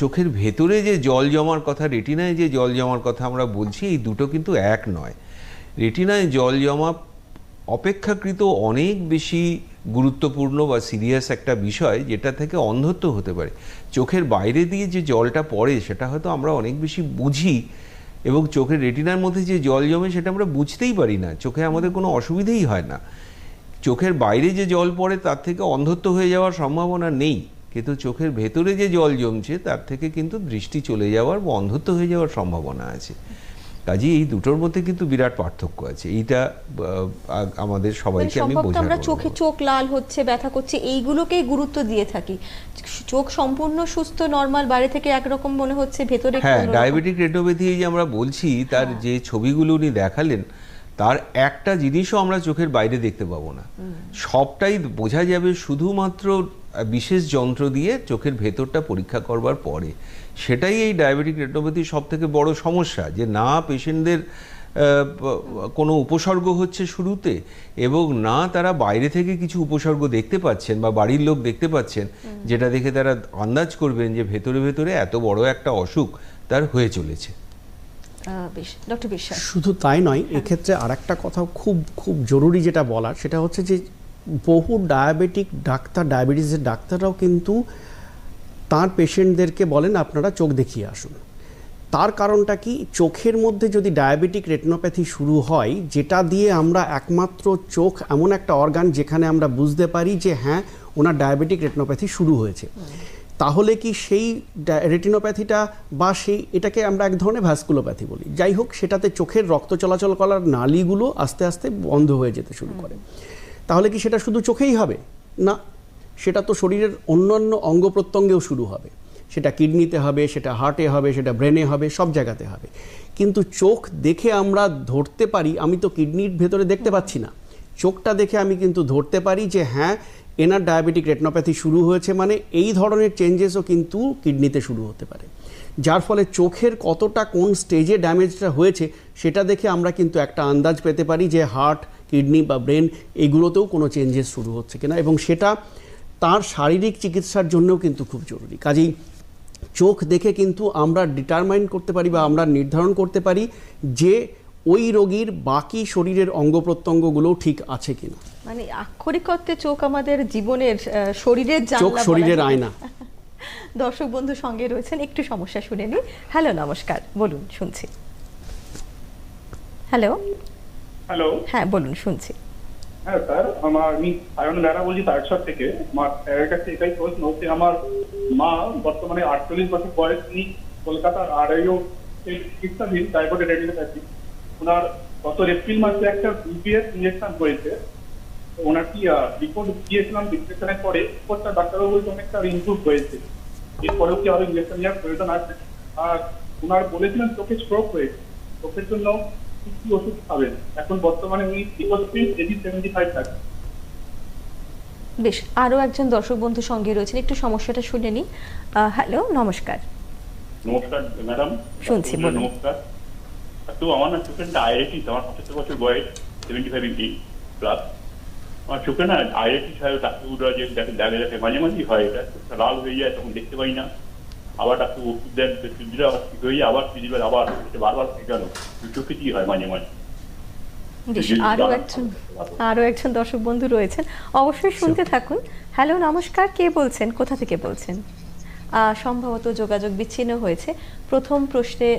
চোখের ভেতরে যে জল জমার কথা, রেটিনায় যে জল জমার কথা আমরা বলছি, এই দুটো কিন্তু এক নয়। রেটিনায় জল জমা অপেক্ষাকৃত অনেক বেশি গুরুত্বপূর্ণ বা সিরিয়াস একটা বিষয়, যেটা থেকে অন্ধত্ব হতে পারে। চোখের বাইরে দিয়ে যে জলটা পড়ে সেটা হয়তো আমরা অনেক বেশি বুঝি, এবং চোখের রেটিনার মধ্যে যে জল জমে সেটা আমরা বুঝতেই পারি না, চোখে আমাদের কোনো অসুবিধেই হয় না। চোখের বাইরে যে জল পড়ে তার থেকে অন্ধত্ব হয়ে যাওয়ার সম্ভাবনা নেই, কিন্তু চোখের ভেতরে যে জল জমছে তার থেকে কিন্তু দৃষ্টি চলে যাওয়ার বা অন্ধত্ব হয়ে যাওয়ার সম্ভাবনা আছে। কাজেই এই দুটোর মধ্যে কিন্তু বিরাট পার্থক্য আছে। এইটা আমাদের সবাইকে আমি বোঝাবো। আমরা চোখে চোখ লাল হচ্ছে, ব্যথা করছে, এইগুলোকেই গুরুত্ব দিয়ে থাকি। চোখ সম্পূর্ণ সুস্থ নরমাল, বাইরে থেকে একরকম মনে হচ্ছে, ভেতরে হ্যাঁ, ডায়াবেটিক রেটিনোপ্যাথি যে আমরা বলছি, তার যে ছবিগুলো উনি দেখালেন, তার একটা জিনিসও আমরা চোখের বাইরে দেখতে পাবো না, সবটাই বোঝা যাবে শুধুমাত্র বিশেষ যন্ত্র দিয়ে চোখের ভেতরটা পরীক্ষা করবার পরে। সেটাই এই ডায়াবেটিক রেটিনোপ্যাথির সব থেকে বড় সমস্যা, যে না পেশেন্টদের কোনো উপসর্গ হচ্ছে শুরুতে, এবং না তারা বাইরে থেকে কিছু উপসর্গ দেখতে পাচ্ছেন বা বাড়ির লোক দেখতে পাচ্ছেন, যেটা দেখে তারা আন্দাজ করবেন যে ভেতরে ভেতরে এত বড় একটা অসুখ তার হয়ে চলেছে। ডক্টর বিশ্বাস, শুধু তাই নয়, এক্ষেত্রে আরেকটা কথা খুব খুব জরুরি যেটা বলার, সেটা হচ্ছে যে বহু ডায়াবেটিক ডাক্তার, ডায়াবেটিসের ডাক্তাররাও কিন্তু তার পেশেন্টদেরকে বলেন আপনারা চোখ দেখিয়ে আসুন। তার কারণটা কি, চোখের মধ্যে যদি ডায়াবেটিক রেটিনোপ্যাথি শুরু হয়, যেটা দিয়ে আমরা একমাত্র চোখ এমন একটা অর্গান যেখানে আমরা বুঝতে পারি যে হ্যাঁ ওনার ডায়াবেটিক রেটিনোপ্যাথি শুরু হয়েছে, তাহলে কি সেই রেটিনোপ্যাথিটা বা এটাকে আমরা এক ধরনের ভ্যাসকুলোপ্যাথি বলি, যাই হোক, সেটাতে চোখের রক্ত চলাচল করার নালীগুলো আস্তে আস্তে বন্ধ হয়ে যেতে শুরু করে। তাহলে কি সেটা শুধু চোখেই হবে? না, সেটা তো শরীরের অন্যান্য অঙ্গ প্রত্যঙ্গেও শুরু হবে। সেটা কিডনিতে হবে, সেটা হার্টে হবে, সেটা ব্রেনে হবে, সব জায়গাতে হবে। কিন্তু চোখ দেখে আমরা ধরতে পারি, আমি তো কিডনির ভেতরে দেখতে পাচ্ছি না, চোখটা দেখে আমি কিন্তু ধরতে পারি যে হ্যাঁ এনার ডায়াবেটিক রেটিনোপ্যাথি শুরু হয়েছে, মানে এই ধরনের চেঞ্জেসও কিন্তু কিডনিতে শুরু হতে পারে। যার ফলে চোখের কতটা কোন স্টেজে ড্যামেজটা হয়েছে সেটা দেখে আমরা কিন্তু একটা আন্দাজ পেতে পারি যে হার্ট, কিডনি বা ব্রেন এগুলোতেও কোনো চেঞ্জেস শুরু হচ্ছে কিনা, এবং সেটা তার শারীরিক চিকিৎসার জন্যও কিন্তু খুব জরুরি। কাজেই চোখ দেখে কিন্তু আমরা ডিটারমাইন করতে পারি বা আমরা নির্ধারণ করতে পারি যে ওই রোগীর বাকি শরীরের অঙ্গ প্রত্যঙ্গগুলোও ঠিক আছে কিনা। মানে আক্ষরিক অর্থে চোখ আমাদের জীবনের শরীরের চোখ জানলা বলা শরীরের যায়। আয়না। দর্শক বন্ধু সঙ্গে রয়েছেন, একটু সমস্যা শুনে নি। হ্যালো, নমস্কার, বলুন, শুনছি। হ্যালো। হ্যালো। হ্যাঁ বলুন, শুনছি। হ্যাঁ স্যার, আমি আয়ন বেড়া বলছি তারকেশ্বর থেকে। স্যারের কাছে এটাই প্রশ্ন হচ্ছে, আমার মা বর্তমানে 48 বছর বয়স, তিনি কলকাতার আরআইও চিকিৎসাধীন ডায়াবেটিক রেটিনোপ্যাথি। ওনার গত এপ্রিল মাসে একটা বিপিএস ইঞ্জেকশন করেছে। ওনার কি রিপোর্ট দিয়েছিলাম, ডিসক্রিপশনের পরে রিপোর্টটা ডাক্তারবাবু বলছে অনেকটা ইমপ্রুভ হয়েছে, এরপরেও কি আরো ইঞ্জেকশন নেওয়ার প্রয়োজন আছে? আর ওনার বলেছিলেন চোখে স্ট্রোক হয়েছে, চোখের জন্য কি ওষুধ খাবেন? এখন বর্তমানে উনি 75 থাকে। বেশ, আরো একজন দর্শক বন্ধু সঙ্গে রয়েছেন, একটু সমস্যাটা শুনে নি। হ্যালো, নমস্কার। নমস্কার ম্যাডাম। শুনছি, বলুন। নমস্কার। তো আমার না চোখের ডায়াবেটিস, আমার 75 বছর বয়স, 75 প্লাস। আমার চোখে না ডায়াবেটিস হয়, ডাক্তাররা যে দেখে মাঝে মাঝেই হয়, এটা চোখটা লাল হয়ে যায়, তখন দেখতে পাই না। আবার ডাক্তার ওষুধ দেন, দিলে আবার ঠিক হয়ে যায়, আবার দিলে আবার বারবার হয়ে গেল, চোখে কি হয় মাঝে মাঝে। বেশ, আরো একজন দর্শক বন্ধু রয়েছেন, অবশ্যই শুনতে থাকুন। হ্যালো, নমস্কার, কে বলছেন, কোথা থেকে বলছেন? সম্ভবত যোগাযোগ বিচ্ছিন্ন হয়েছে। প্রথম প্রশ্নে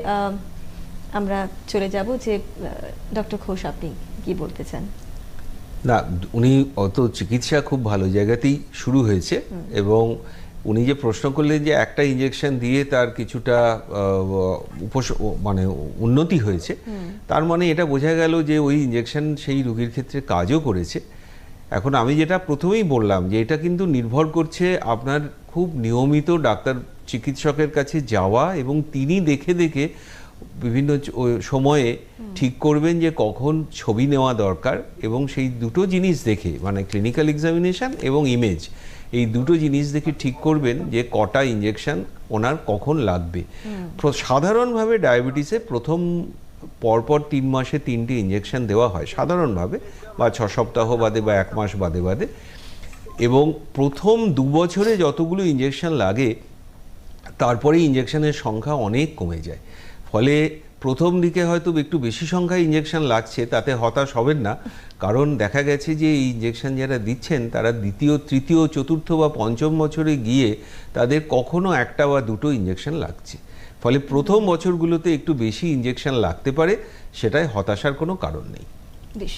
আমরা চলে যাব যে ডক্টর ঘোষ, আপনি কি বলতে চান? না, উনি অত চিকিৎসা খুব ভালো জায়গাতেই শুরু হয়েছে, এবং উনি যে প্রশ্ন করলেন যে একটা ইঞ্জেকশন দিয়ে তার কিছুটা মানে উন্নতি হয়েছে, তার মানে এটা বোঝা গেল যে ওই ইঞ্জেকশন সেই রোগীর ক্ষেত্রে কাজও করেছে। এখন আমি যেটা প্রথমেই বললাম যে এটা কিন্তু নির্ভর করছে আপনার খুব নিয়মিত ডাক্তার চিকিৎসকের কাছে যাওয়া, এবং তিনি দেখে দেখে বিভিন্ন সময়ে ঠিক করবেন যে কখন ছবি নেওয়া দরকার, এবং সেই দুটো জিনিস দেখে, মানে ক্লিনিক্যাল এক্সামিনেশন এবং ইমেজ, এই দুটো জিনিস দেখে ঠিক করবেন যে কটা ইঞ্জেকশন ওনার কখন লাগবে। সাধারণভাবে ডায়াবেটিসে প্রথম পরপর 3 মাসে 3টে ইঞ্জেকশন দেওয়া হয় সাধারণভাবে, বা 6 সপ্তাহ বাদে বা 1 মাস বাদে বাদে, এবং প্রথম 2 বছরে যতগুলো ইঞ্জেকশন লাগে তারপরে ইঞ্জেকশনের সংখ্যা অনেক কমে যায়। ফলে প্রথম দিকে হয়তো একটু বেশি সংখ্যায় ইঞ্জেকশন লাগছে, তাতে হতাশ হবেন না, কারণ দেখা গেছে যে এই ইঞ্জেকশন যারা দিচ্ছেন তারা দ্বিতীয়, তৃতীয়, চতুর্থ বা পঞ্চম বছরে গিয়ে তাদের কখনো একটা বা দুটো ইঞ্জেকশন লাগছে। ফলে প্রথম বছরগুলোতে একটু বেশি ইঞ্জেকশন লাগতে পারে, সেটাই হতাশার কোনো কারণ নেই। বেশ,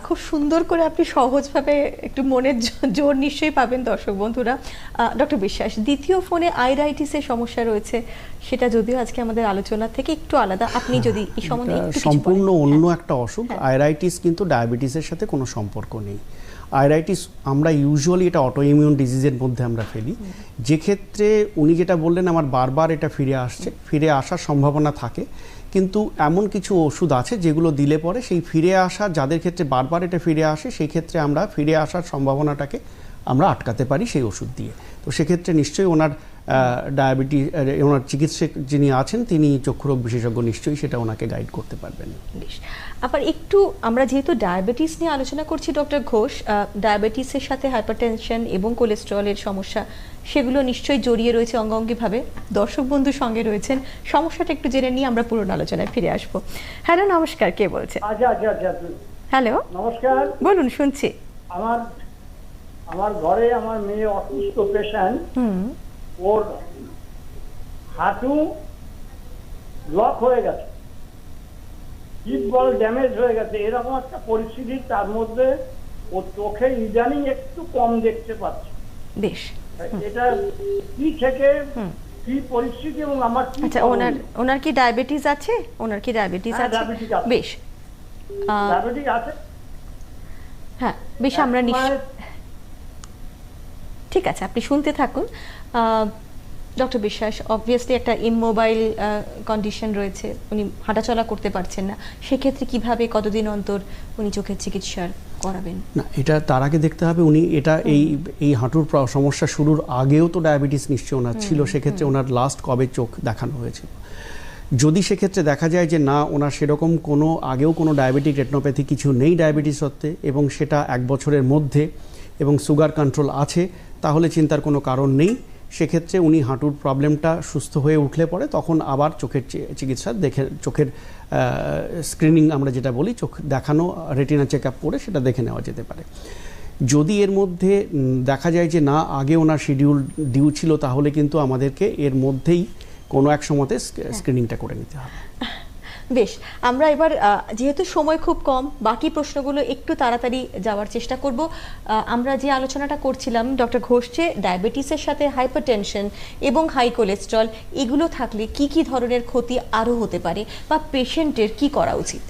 খুব সুন্দর করে আপনি সহজভাবে, একটু মনের জোর নিশ্চয়ই পাবেন দর্শক বন্ধুরা। ডক্টর বিশ্বাস, দ্বিতীয় ফোনে আইরাইটিসের সমস্যা রয়েছে, সেটা যদিও আজকে আমাদের আলোচনা থেকে একটু আলাদা, আপনি যদি এই সম্বন্ধে একটু কিছু সম্পূর্ণ বলেন। অন্য একটা অসুখ। আইরাইটিস কিন্তু ডায়াবেটিসের সাথে কোনো সম্পর্ক নেই। আইরাইটিস আমরা ইউজুয়ালি এটা অটো ইমিউন ডিজিজের মধ্যে আমরা ফেলি, যে ক্ষেত্রে উনি যেটা বললেন আমার বারবার এটা ফিরে আসছে, ফিরে আসার সম্ভাবনা থাকে, কিন্তু এমন কিছু ওষুধ আছে যেগুলো দিলে পরে সেই ফিরে আসা, যাদের ক্ষেত্রে বারবার এটা ফিরে আসে, সেই ক্ষেত্রে আমরা ফিরে আসার সম্ভাবনাটাকে আমরা আটকাতে পারি সেই ওষুধ দিয়ে। তো সেক্ষেত্রে নিশ্চয়ই ওনার ডায়াবেটিস, ওনার চিকিৎসক যিনি আছেন তিনি চক্ষুরোগ বিশেষজ্ঞ, নিশ্চয়ই সেটা ওনাকে গাইড করতে পারবেন। বেশ, আবার একটু আমরা যেহেতু ডায়াবেটিস নিয়ে আলোচনা করছি ডক্টর ঘোষ, ডায়াবেটিসের সাথে হাইপারটেনশন এবং কোলেস্টেরলের সমস্যা, সেগুলো নিশ্চয়ই জড়িয়ে রয়েছে অঙ্গাঙ্গিভাবে। দর্শক বন্ধু সঙ্গে রয়েছেন, সমস্যাটা একটু জেনে নিয়ে আমরা পুরো আলোচনায় ফিরে আসবো। হ্যালো, নমস্কার, কে বলছে? আচ্ছা। হ্যালো, নমস্কার। বলুন, শুনছি। আমার ঘরে আমার মেয়ে অসুস্থ পেশেন্ট, ওর হাঁটু ব্লক হয়ে গেছে, হিপ বল ড্যামেজ হয়ে গেছে, এরকম একটা পরিস্থিতি। তার মধ্যে ওর চোখে ইদানিং একটু কম দেখতে পাচ্ছে। বেশ, এটা কি থেকে কি পরিস্থিতি এবং আমার কি? আচ্ছা, ওনার কি ডায়াবেটিস আছে? ওনার কি ডায়াবেটিস হ্যাঁ, আছে? ডায়াবেটিস আছে। বেশ, ডায়াবেটিস আছে। হ্যাঁ, বেশ, আমরা ঠিক আছে, আপনি শুনতে থাকুন। ডক্টর বিশ্বাস, অবভিয়াসলি একটা ইমোবাইল কন্ডিশন রয়েছে, উনি হাঁটাচলা করতে পারছেন না, সেক্ষেত্রে কিভাবে কতদিন অন্তর উনি চোখের চিকিৎসা করাবেন? না, এটা তার আগে দেখতে হবে উনি এটা এই হাঁটুর সমস্যা শুরুর আগেও তো ডায়াবেটিস নিশ্চয় ওনার ছিল, সেক্ষেত্রে ওনার লাস্ট কবে চোখ দেখানো হয়েছিল। যদি সেক্ষেত্রে দেখা যায় যে না, ওনার সেরকম কোনো আগেও কোনো ডায়াবেটিক রেটিনোপ্যাথি কিছু নেই ডায়াবেটিস সত্ত্বে, এবং সেটা 1 বছরের মধ্যে, এবং সুগার কন্ট্রোল আছে, তাহলে চিন্তার কোনো কারণ নেই। সেক্ষেত্রে উনি হাঁটুর প্রবলেমটা সুস্থ হয়ে উঠলে পরে তখন আবার চোখের চিকিৎসা দেখে, চোখের স্ক্রিনিং আমরা যেটা বলি, চোখ দেখানো, রেটিনা চেক আপ করে সেটা দেখে নেওয়া যেতে পারে। যদি এর মধ্যে দেখা যায় যে না, আগে ওনার শিডিউল ডিউ ছিল, তাহলে কিন্তু আমাদেরকে এর মধ্যেই কোনো এক সময়তে স্ক্রিনিংটা করে নিতে হবে। বেশ, আমরা এবার যেহেতু সময় খুব কম, বাকি প্রশ্নগুলো একটু তাড়াতাড়ি যাওয়ার চেষ্টা করব। আমরা যে আলোচনাটা করছিলাম ডক্টর ঘোষ, যে ডায়াবেটিসের সাথে হাইপারটেনশন এবং হাই কোলেস্টেরল এগুলো থাকলে কি কি ধরনের ক্ষতি আরও হতে পারে, বা পেশেন্টের কি করা উচিত?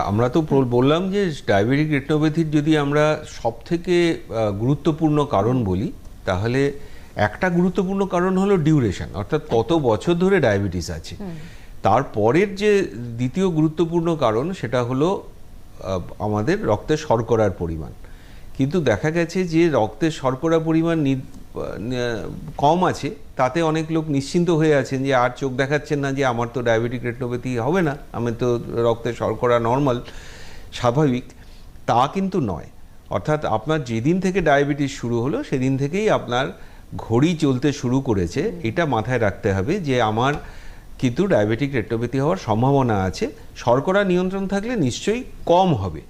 আমরা তো বললাম যে ডায়াবেটিক রেটিনোপ্যাথির যদি আমরা সবথেকে গুরুত্বপূর্ণ কারণ বলি, তাহলে একটা গুরুত্বপূর্ণ কারণ হলো ডিউরেশন, অর্থাৎ কত বছর ধরে ডায়াবেটিস আছে। তারপরের যে দ্বিতীয় গুরুত্বপূর্ণ কারণ, সেটা হলো আমাদের রক্তে শর্করার পরিমাণ। কিন্তু দেখা গেছে যে রক্তে শর্করা পরিমাণ কম আছে, তাতে অনেক লোক নিশ্চিন্ত হয়ে আছেন যে আর চোখ দেখাচ্ছেন না, যে আমার তো ডায়াবেটিক রেটিনোপ্যাথি হবে না, আমি তো রক্তে শর্করা নর্মাল, স্বাভাবিক। তা কিন্তু নয়। অর্থাৎ আপনার যেদিন থেকে ডায়াবেটিস শুরু হলো, সেদিন থেকেই আপনার ঘড়ি চলতে শুরু করেছে, এটা মাথায় রাখতে হবে যে আমার কিন্তু ডায়াবেটিক রেটিনোপ্যাথি হওয়ার সম্ভাবনা আছে। শর্করা নিয়ন্ত্রণ থাকলে নিশ্চয়ই কম হবে,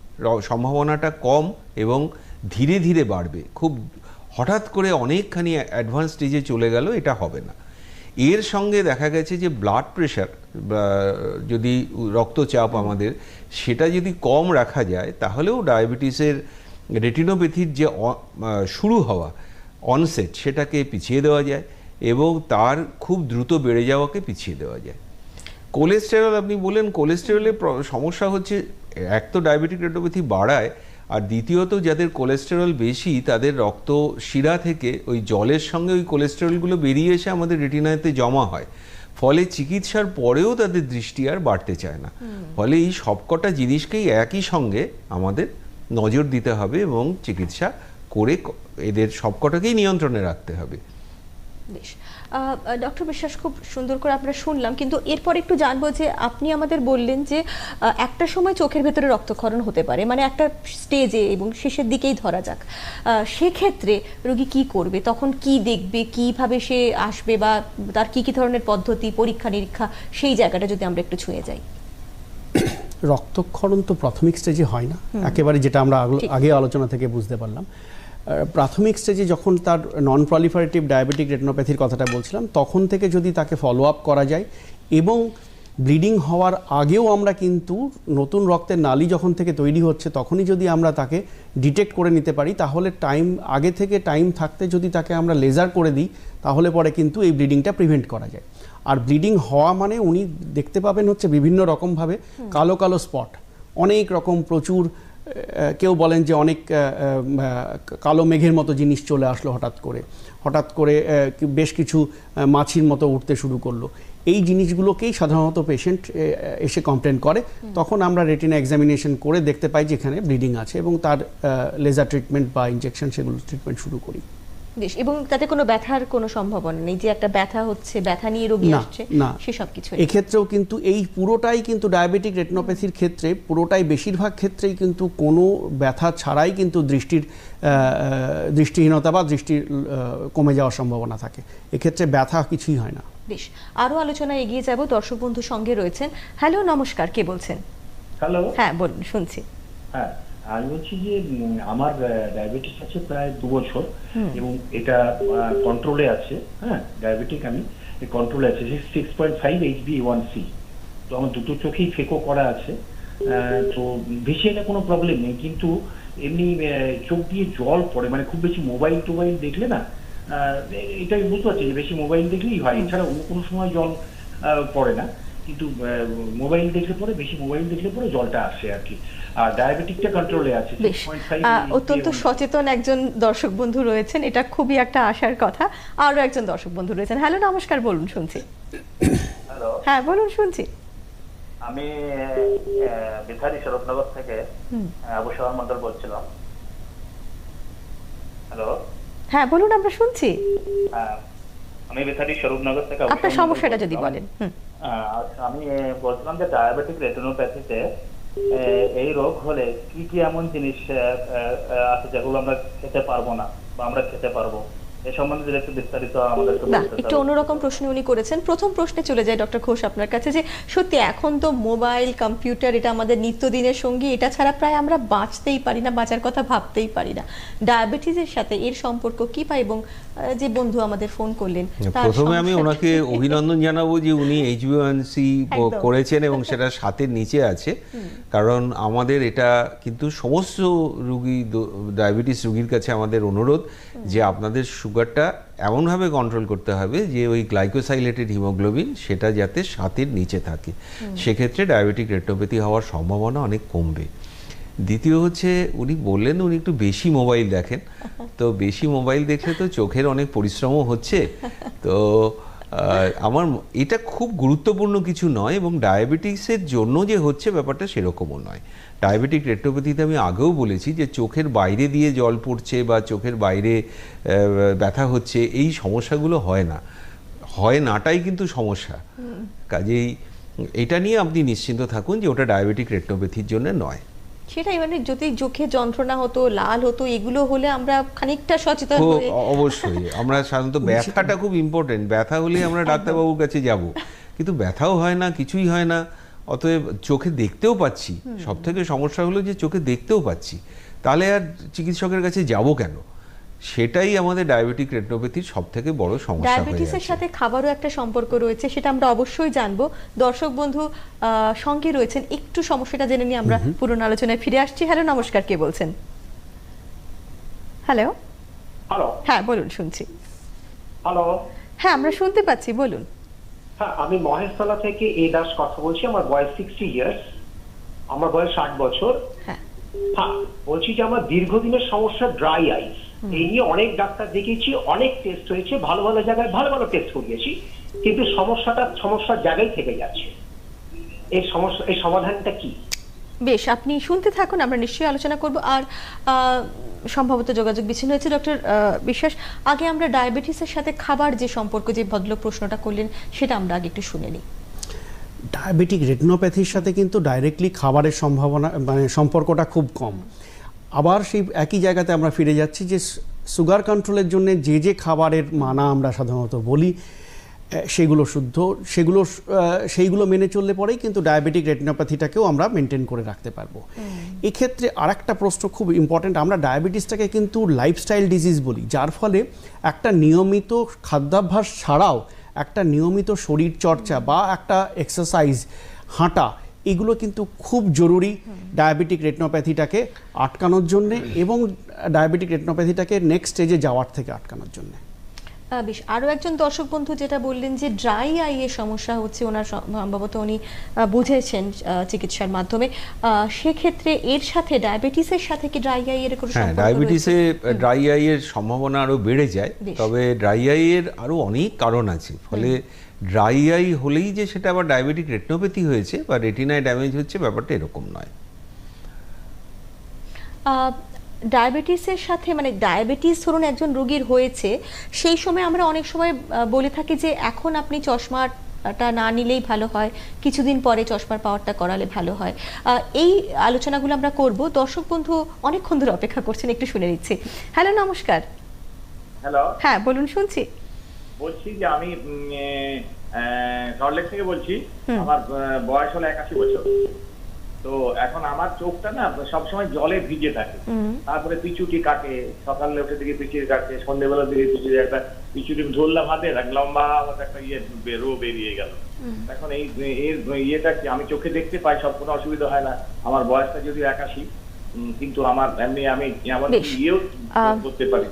সম্ভাবনাটা কম, এবং ধীরে ধীরে বাড়বে। খুব হঠাৎ করে অনেকখানি অ্যাডভান্স স্টেজে চলে গেল, এটা হবে না। এর সঙ্গে দেখা গেছে যে ব্লাড প্রেশার, যদি রক্তচাপ আমাদের, সেটা যদি কম রাখা যায়, তাহলেও ডায়াবেটিসের রেটিনোপ্যাথির যে শুরু হওয়া, অনসেট, সেটাকে পিছিয়ে দেওয়া যায়, এবং তার খুব দ্রুত বেড়ে যাওয়াকে পিছিয়ে দেওয়া যায়। কোলেস্টেরল, আপনি বলেন, কোলেস্টেরলের সমস্যা হচ্ছে, এক তো ডায়াবেটিক রেটিনোপ্যাথি বাড়ায়, আর দ্বিতীয়ত যাদের কোলেস্টেরল বেশি, তাদের রক্ত শিরা থেকে ওই জলের সঙ্গে ওই কোলেস্টেরলগুলো বেরিয়ে এসে আমাদের রেটিনাতে জমা হয়, ফলে চিকিৎসার পরেও তাদের দৃষ্টি আর বাড়তে চায় না। ফলে এই সবকটা জিনিসকেই একই সঙ্গে আমাদের নজর দিতে হবে, এবং চিকিৎসা করে এদের সবকটাকেই নিয়ন্ত্রণে রাখতে হবে। বেশ, ডক্টর বিশ্বাস, খুব সুন্দর করে আমরা শুনলাম, কিন্তু এরপর একটু জানবো যে আপনি আমাদের বললেন যে একটা সময় চোখের ভেতরে রক্তক্ষরণ হতে পারে, মানে একটা স্টেজে এবং শেষের দিকেই ধরা যাক, সেক্ষেত্রে রোগী কি করবে, তখন কি দেখবে, কিভাবে সে আসবে, বা তার কি কি ধরনের পদ্ধতি, পরীক্ষা নিরীক্ষা, সেই জায়গাটা যদি আমরা একটু ছুঁয়ে যাই। রক্তক্ষরণ তো প্রাথমিক স্টেজে হয় না, একেবারে যেটা আমরা আগে আলোচনা থেকে বুঝতে পারলাম। প্রাথমিক স্টেজে যখন তার নন প্রলিফারেটিভ ডায়াবেটিক রেটিনোপ্যাথির কথাটা বলছিলাম, তখন থেকে যদি তাকে ফলো আপ করা যায়, এবং ব্লিডিং হওয়ার আগেও আমরা কিন্তু নতুন রক্তের নালী যখন থেকে তৈরি হচ্ছে, তখনই যদি আমরা তাকে ডিটেক্ট করে নিতে পারি, তাহলে আগে থেকে টাইম থাকতে যদি তাকে আমরা লেজার করে দিই, তাহলে পরে কিন্তু এই ব্লিডিংটা প্রিভেন্ট করা যায়। আর ব্লিডিং হওয়া মানে উনি দেখতে পাবেন হচ্ছে বিভিন্ন রকমভাবে কালো কালো স্পট, অনেক রকম, প্রচুর, কেউ বলেন যে অনেক কালো মেঘের মতো জিনিস চলে আসলো হঠাৎ করে বেশ কিছু মাছির মতো উঠতে শুরু করলো। এই জিনিসগুলোকেই সাধারণত পেশেন্ট এসে কমপ্লেন করে, তখন আমরা রেটিনা এক্সামিনেশন করে দেখতে পাই যে এখানে ব্লিডিং আছে, এবং তার লেজার ট্রিটমেন্ট বা ইনজেকশন, সেগুলো ট্রিটমেন্ট শুরু করি। বেশ, এবং তাতে কোনো ব্যথার কোনো সম্ভাবনা নেই, যে একটা ব্যথা হচ্ছে, ব্যথা নিয়ে রোগী আসছে, সেসব কিছু এক্ষেত্রেও কিন্তু এই পুরোটাই কিন্তু ডায়াবেটিক রেটিনোপ্যাথির ক্ষেত্রে পুরোটাই বেশিরভাগ ক্ষেত্রেই কিন্তু কোনো ব্যথা ছাড়াই কিন্তু দৃষ্টিহীনতা বা দৃষ্টি কমে যাওয়ার সম্ভাবনা থাকে। এক্ষেত্রে ব্যথা কিছুই হয় না। বেশ, আরো আলোচনা এগিয়ে যাব। দর্শক বন্ধু সঙ্গে রয়েছেন। হ্যালো, নমস্কার, কে বলছেন? হ্যালো, হ্যাঁ বলুন, শুনছি। হ্যাঁ, আমি বলছি যে আমার ডায়াবেটিস আছে প্রায় 2 বছর, এবং এটা কন্ট্রোলে আছে। হ্যাঁ, ডায়াবেটিক আমি কন্ট্রোলে আছে, 6.5 HbA1c। তো আমার দুটো চোখেই ফেকো করা আছে, তো বেশি এটা কোনো প্রবলেম নেই, কিন্তু এমনি চোখ দিয়ে জল পড়ে, মানে খুব বেশি মোবাইল টোবাইল দেখলে না, এটা বুঝতে পারছি যে বেশি মোবাইল দেখলেই হয়, এছাড়া অন্য কোনো সময় জল পড়ে না। কিন্তু মোবাইল দেখলে পরে, বেশি মোবাইল দেখলে পরে জলটা আসে আর কি। আর ডায়াবেটিকটা কন্ট্রোলে আছে। বেশ, অত্যন্ত সচেতন একজন দর্শক বন্ধু রয়েছেন, এটা খুবই একটা আশার কথা। আরো একজন দর্শক বন্ধু রয়েছেন। হ্যালো, নমস্কার, বলুন, শুনছি। হ্যালো, হ্যাঁ বলুন, শুনছি। আমি বিথারি শরৎনগর থেকে আবু শাহর মন্ডল বলছিলাম। হ্যালো, হ্যাঁ বলুন, আমরা শুনছি। আমি বিথারি স্বরূপনগর থেকে। আপনার সমস্যাটা যদি বলেন। আমি বলছিলাম যে ডায়াবেটিক রেটিনোপ্যাথিতে এই রোগ হলে কি কি এমন জিনিস আছে যেগুলো আমরা খেতে পারবো না বা আমরা খেতে পারবো, এ সম্বন্ধে যদি একটু বিস্তারিত আমাদের একটু অন্যরকম প্রশ্ন উনি করেছেন। প্রথম প্রশ্নে চলে যায় ডক্টর ঘোষ আপনার কাছে, যে সত্যি এখন তো মোবাইল, কম্পিউটার এটা আমাদের নিত্যদিনের সঙ্গী, এটা ছাড়া প্রায় আমরা বাঁচতেই পারি না, বাঁচার কথা ভাবতেই পারি না। ডায়াবেটিসের সাথে এর সম্পর্ক কি পাই, এবং যে বন্ধু আমাদের ফোন করলেন, প্রথমে আমি ওনাকে অভিনন্দন জানাবো যে উনি HbA1c করেছেন এবং সেটা 7-এর নিচে আছে। কারণ আমাদের এটা কিন্তু সমস্ত রোগী, ডায়াবেটিস রোগীর কাছে আমাদের অনুরোধ যে আপনাদের সুগারটা এমনভাবে কন্ট্রোল করতে হবে যে ওই গ্লাইকোসাইলেটেড হিমোগ্লোবিন সেটা যাতে 7-এর নিচে থাকে, সেক্ষেত্রে ডায়াবেটিক রেটিনোপ্যাথি হওয়ার সম্ভাবনা অনেক কমবে। দ্বিতীয় হচ্ছে, উনি বললেন উনি একটু বেশি মোবাইল দেখেন, তো বেশি মোবাইল দেখলে তো চোখের অনেক পরিশ্রমও হচ্ছে। তো আমার এটা খুব গুরুত্বপূর্ণ কিছু নয়, এবং ডায়াবেটিসের জন্য যে হচ্ছে ব্যাপারটা সেরকমও নয়। ডায়াবেটিক রেটিনোপ্যাথিতে আমি আগেও বলেছি যে চোখের বাইরে দিয়ে জল পড়ছে বা চোখের বাইরে ব্যথা হচ্ছে, এই সমস্যাগুলো হয় নাটাই কিন্তু সমস্যা। কাজেই এটা নিয়ে আপনি নিশ্চিন্ত থাকুন যে ওটা ডায়াবেটিক রেটিনোপ্যাথির জন্য নয়। সেটাই, মানে যদি চোখে যন্ত্রণা হতো, লাল হতো, এগুলো হলে আমরা খানিকটা সচেতন হই। অবশ্যই আমরা সাধারণত ব্যথাটা খুব ইম্পর্টেন্ট, ব্যথা হলে আমরা ডাক্তারবাবুর কাছে যাব, কিন্তু ব্যথাও হয় না, কিছুই হয় না, অতএব চোখে দেখতেও পাচ্ছি। সব থেকে সমস্যা হলো যে চোখে দেখতেও পাচ্ছি, তাহলে আর চিকিৎসকের কাছে যাব কেন? সেটাই আমাদের ডায়াবেটিক রেটিনোপ্যাথির সব থেকে বড় সমস্যা। ডায়াবেটিসের সাথে খাবারও একটা সম্পর্ক রয়েছে, সেটা আমরা অবশ্যই জানবো। দর্শক বন্ধু সঙ্গে রয়েছেন, একটু সমস্যাটা জেনে নিয়ে আমরা পুরনো আলোচনায় ফিরে আসছি। হ্যালো, নমস্কার, কে বলছেন? হ্যালো। হ্যালো, হ্যাঁ বলুন, শুনছি। হ্যালো, হ্যাঁ আমরা শুনতে পাচ্ছি, বলুন। হ্যাঁ, আমি মহেশতলা থেকে এ দাস কথা বলছি। আমার বয়স 60 ইয়ার্স, আমার বয়স 60 বছর। হ্যাঁ, বলছি যে আমার দীর্ঘদিনের সমস্যা ড্রাই আইস। এই নিয়ে অনেক ডাক্তার দেখিয়েছি, অনেক টেস্ট হয়েছে, ভালো ভালো জায়গায় ভালো ভালো টেস্ট করিয়েছি, কিন্তু সমস্যার জায়গায় থেকে যাচ্ছে। এই সমাধানটা কি? বেশ, আপনি শুনতে থাকুন, আমরা নিশ্চয়ই আলোচনা করব। আর সম্ভবত যোগাযোগ বিচ্ছিন্ন হয়েছে। ডক্টর বিশ্বাস, আগে আমরা ডায়াবেটিসের সাথে খাবার যে সম্পর্ক, যে ভদ্রলোক প্রশ্নটা করলেন, সেটা আমরা আগে একটু শুনে নিই। ডায়াবেটিক রেটিনোপ্যাথির সাথে কিন্তু ডাইরেক্টলি খাবারের সম্ভাবনা, মানে সম্পর্কটা খুব কম। আবার সেই একই জায়গাতে আমরা ফিরে যাচ্ছি যে সুগার কন্ট্রোলের জন্য যে খাবারের মানা আমরা সাধারণত বলি সেগুলো শুদ্ধ, সেইগুলো মেনে চললে পরেই কিন্তু ডায়াবেটিক রেটিনোপ্যাথিটাকেও আমরা মেনটেন করে রাখতে পারবো। এক্ষেত্রে আরেকটা প্রশ্ন খুব ইম্পর্ট্যান্ট, আমরা ডায়াবেটিসটাকে কিন্তু লাইফস্টাইল ডিজিজ বলি, যার ফলে একটা নিয়মিত খাদ্যাভ্যাস ছাড়াও একটা নিয়মিত শরীরচর্চা বা একটা এক্সারসাইজ, হাঁটা, এগুলো কিন্তু খুব জরুরি ডায়াবেটিক রেটিনোপ্যাথিটাকে আটকানোর জন্যে এবং ডায়াবেটিক রেটিনোপ্যাথিটাকে নেক্সট স্টেজে যাওয়ার থেকে আটকানোর জন্যে। বেশ, আরও একজন দর্শক বন্ধু যেটা বললেন যে ড্রাই আই এর সমস্যা হচ্ছে, ওনার সম্ভবত উনি বুঝেছেন চিকিৎসার মাধ্যমে, সেক্ষেত্রে এর সাথে ডায়াবেটিসের সাথে কি ড্রাই আই এর কোনো সম্পর্ক রয়েছে? ডায়াবেটিসে ড্রাই আই এর সম্ভাবনা আরও বেড়ে যায়, তবে ড্রাই আই এর আরও অনেক কারণ আছে। ফলে ড্রাই আই হলেই যে সেটা আবার ডায়াবেটিক রেটিনোপ্যাথি হয়েছে বা রেটিনায় ড্যামেজ হচ্ছে, ব্যাপারটা এরকম নয়। ডায়াবেটিসের সাথে, মানে ডায়াবেটিস ধরুন একজন রোগীর হয়েছে, সেই সময় আমরা অনেক সময় বলে থাকি যে এখন আপনি চশমাটা না নিলেই ভালো হয়, কিছুদিন পরে চশমার পাওয়ারটা করালে ভালো হয়। এই আলোচনাগুলো আমরা করব। দর্শক বন্ধু অনেকক্ষণ ধরে অপেক্ষা করছেন, একটু শুনে নিচ্ছি। হ্যালো, নমস্কার। হ্যালো, হ্যাঁ বলুন, শুনছি। বলছি যে আমি সল্টলেক থেকে বলছি। আমার বয়স হলো 81 বছর। তো এখন আমার চোখটা না সবসময় জলে ভিজে থাকে, তারপরে পিছুটি কাটে, সকালে উঠে দিকে পিছুটি কাটে, সন্ধ্যেবেলার দিকে পিছুটি, একটা পিছুটি ধরলাম হাতে, লম্বা একটা রো বেরিয়ে গেল। এখন এর ইয়েটা কি? আমি চোখে দেখতে পাই, সব কোনো অসুবিধা হয় না। আমার বয়সটা যদিও 81, কিন্তু আমার এমনি আমি এমন ইয়েও করতে পারি।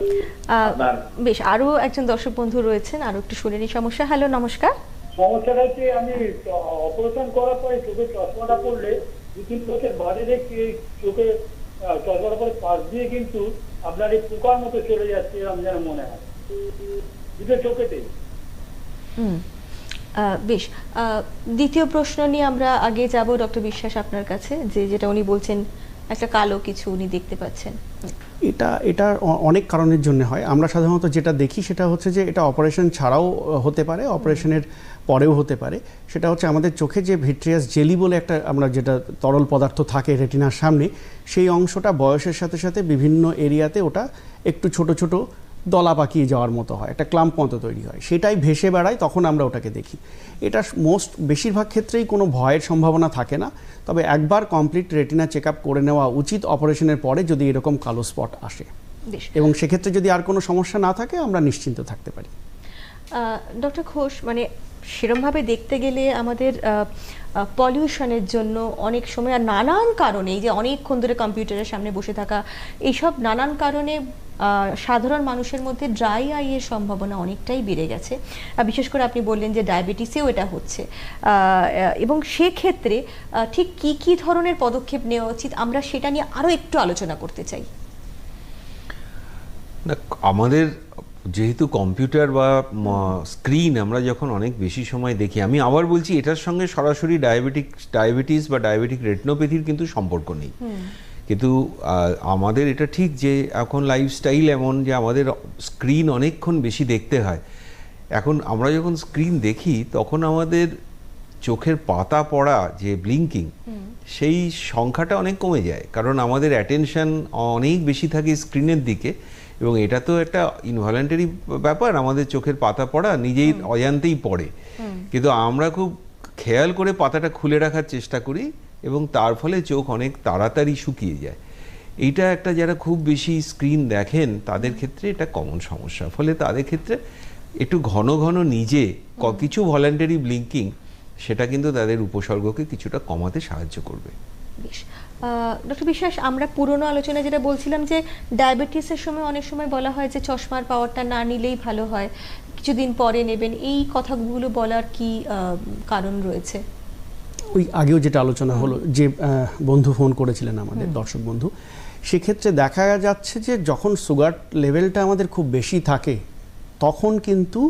বেশ, আরো একজন দর্শক বন্ধু রয়েছেন, আরো একটু শুনে নি সমস্যা। হ্যালো, নমস্কার। সমস্যাটা হচ্ছে আমি অপারেশন করার পরে চোখে চশমাটা পড়লে 2-3 বছর বাদে দেখছি এই চোখে চশমাটা পরে পাশ দিয়ে কিন্তু আপনার এই পোকার মতো চলে যাচ্ছে এরকম যেন মনে হয় দুটো চোখেতেই। বেশ, দ্বিতীয় প্রশ্ন নিয়ে আমরা আগে যাব ডক্টর বিশ্বাস আপনার কাছে, যে যেটা উনি বলছেন একটা কালো কিছু উনি দেখতে পাচ্ছেন। এটা অনেক কারণের জন্য হয়। আমরা সাধারণত যেটা দেখি সেটা হচ্ছে যে এটা অপারেশন ছাড়াও হতে পারে, অপারেশনের পরেও হতে পারে। সেটা হচ্ছে আমাদের চোখে যে ভিট্রিয়াস জেলি বলে একটা আমরা যেটা তরল পদার্থ থাকে রেটিনার সামনে, সেই অংশটা বয়সের সাথে সাথে বিভিন্ন এরিয়াতে ওটা একটু ছোট ছোট দলা পাকিয়ে যাওয়ার মতো হয়, একটা ক্লাম্প মতো তৈরি হয়, সেটাই ভেসে বেড়ায়, তখন আমরা ওটাকে দেখি। এটা বেশিরভাগ ক্ষেত্রেই কোনো ভয়ের সম্ভাবনা থাকে না, তবে একবার কমপ্লিট রেটিনা চেক আপ করে নেওয়া উচিত অপারেশনের পরে যদি এরকম কালো স্পট আসে, এবং সেক্ষেত্রে যদি আর কোনো সমস্যা না থাকে আমরা নিশ্চিন্ত থাকতে পারি। ডক্টর ঘোষ, মানে সেরমভাবে দেখতে গেলে আমাদের পলিউশনের জন্য অনেক সময় আর নানান কারণে, এই যে অনেকক্ষণ ধরে কম্পিউটারের সামনে বসে থাকা, এইসব নানান কারণে সাধারণ মানুষের মধ্যে ড্রাই আইয়ের সম্ভাবনা অনেকটাই বেড়ে গেছে। বিশেষ করে আপনি বললেন যে ডায়াবেটিসেও এটা হচ্ছে, এবং সেক্ষেত্রে ঠিক কি কি ধরনের পদক্ষেপ নেওয়া উচিত, আমরা সেটা নিয়ে আরও একটু আলোচনা করতে চাই। আমাদের যেহেতু কম্পিউটার বা স্ক্রিন আমরা যখন অনেক বেশি সময় দেখি, আমি আবার বলছি এটার সঙ্গে সরাসরি ডায়াবেটিস বা ডায়াবেটিক রেটিনোপ্যাথির কিন্তু সম্পর্ক নেই, কিন্তু আমাদের এটা ঠিক যে এখন লাইফস্টাইল এমন যে আমাদের স্ক্রিন অনেকক্ষণ বেশি দেখতে হয়। এখন আমরা যখন স্ক্রিন দেখি তখন আমাদের চোখের পাতা পড়া যে ব্লিঙ্কিং, সেই সংখ্যাটা অনেক কমে যায়, কারণ আমাদের অ্যাটেনশন অনেক বেশি থাকে স্ক্রিনের দিকে, এবং এটা তো একটা ইনভলেন্টারি ব্যাপার, আমাদের চোখের পাতা পড়া নিজেই অজান্তেই পড়ে, কিন্তু আমরা খুব খেয়াল করে পাতাটা খুলে রাখার চেষ্টা করি, এবং তার ফলে চোখ অনেক তাড়াতাড়ি শুকিয়ে যায়। এইটা একটা যারা খুব বেশি স্ক্রিন দেখেন তাদের ক্ষেত্রে এটা কমন সমস্যা, ফলে তাদের ক্ষেত্রে একটু ঘন ঘন নিজে কিছু ভলান্টারি ব্লিঙ্কিং, সেটা কিন্তু তাদের উপসর্গকে কিছুটা কমাতে সাহায্য করবে। ডক্টর বিশ্বাস, আমরা পুরনো আলোচনায় যেটা বলছিলাম যে ডায়াবেটিসের সময় অনেক সময় বলা হয় যে চশমার পাওয়ারটা না নিলেই ভালো হয়, কিছুদিন পরে নেবেন, এই কথাগুলো বলার কি কারণ রয়েছে? ওই আগেও যেটা আলোচনা হলো, যে বন্ধু ফোন করেছিলেন আমাদের দর্শক বন্ধু, সেক্ষেত্রে দেখা যাচ্ছে যে যখন সুগার লেভেলটা আমাদের খুব বেশি থাকে তখন কিন্তু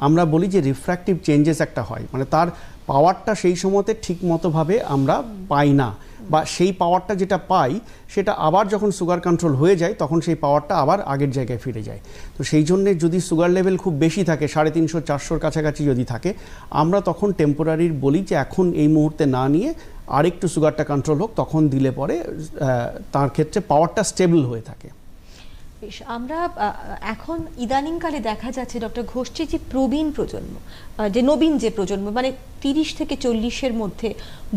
আমরা বলি যে রিফ্র্যাক্টিভ চেঞ্জেস একটা হয়, মানে তার পাওয়ারটা সেই সময়তে ঠিক মতোভাবে আমরা পাই না, বা সেই পাওয়ারটা যেটা পাই সেটা আবার যখন সুগার কন্ট্রোল হয়ে যায় তখন সেই পাওয়ারটা আবার আগের জায়গায় ফিরে যায়। তো সেই জন্যে যদি সুগার লেভেল খুব বেশি থাকে, 350-400 কাছাকাছি যদি থাকে, আমরা তখন টেম্পোরারি বলি যে এখন এই মুহূর্তে না নিয়ে আরেকটু সুগারটা কন্ট্রোল হোক, তখন দিলে পরে তার ক্ষেত্রে পাওয়ারটা স্টেবল হয়ে থাকে। আমরা এখন ইদানিংকালে দেখা যাচ্ছে ডক্টর ঘোষ, যে প্রবীণ প্রজন্ম, যে নবীন যে প্রজন্ম, মানে 30 থেকে 40-এর মধ্যে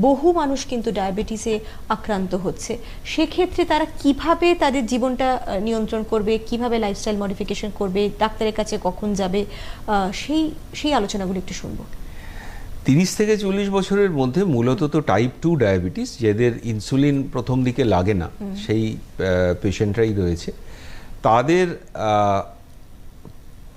বহু মানুষ কিন্তু ডায়াবেটিসে আক্রান্ত হচ্ছে। সেক্ষেত্রে তারা কিভাবে তাদের জীবনটা নিয়ন্ত্রণ করবে, কিভাবে লাইফস্টাইল মডিফিকেশন করবে, ডাক্তারের কাছে কখন যাবে, সেই আলোচনাগুলো একটু শুনবো। 30 থেকে 40 বছরের মধ্যে মূলত তো টাইপ 2 ডায়াবেটিস, যাদের ইনসুলিন প্রথম দিকে লাগে না, সেই পেশেন্টরাই রয়েছে। তাদের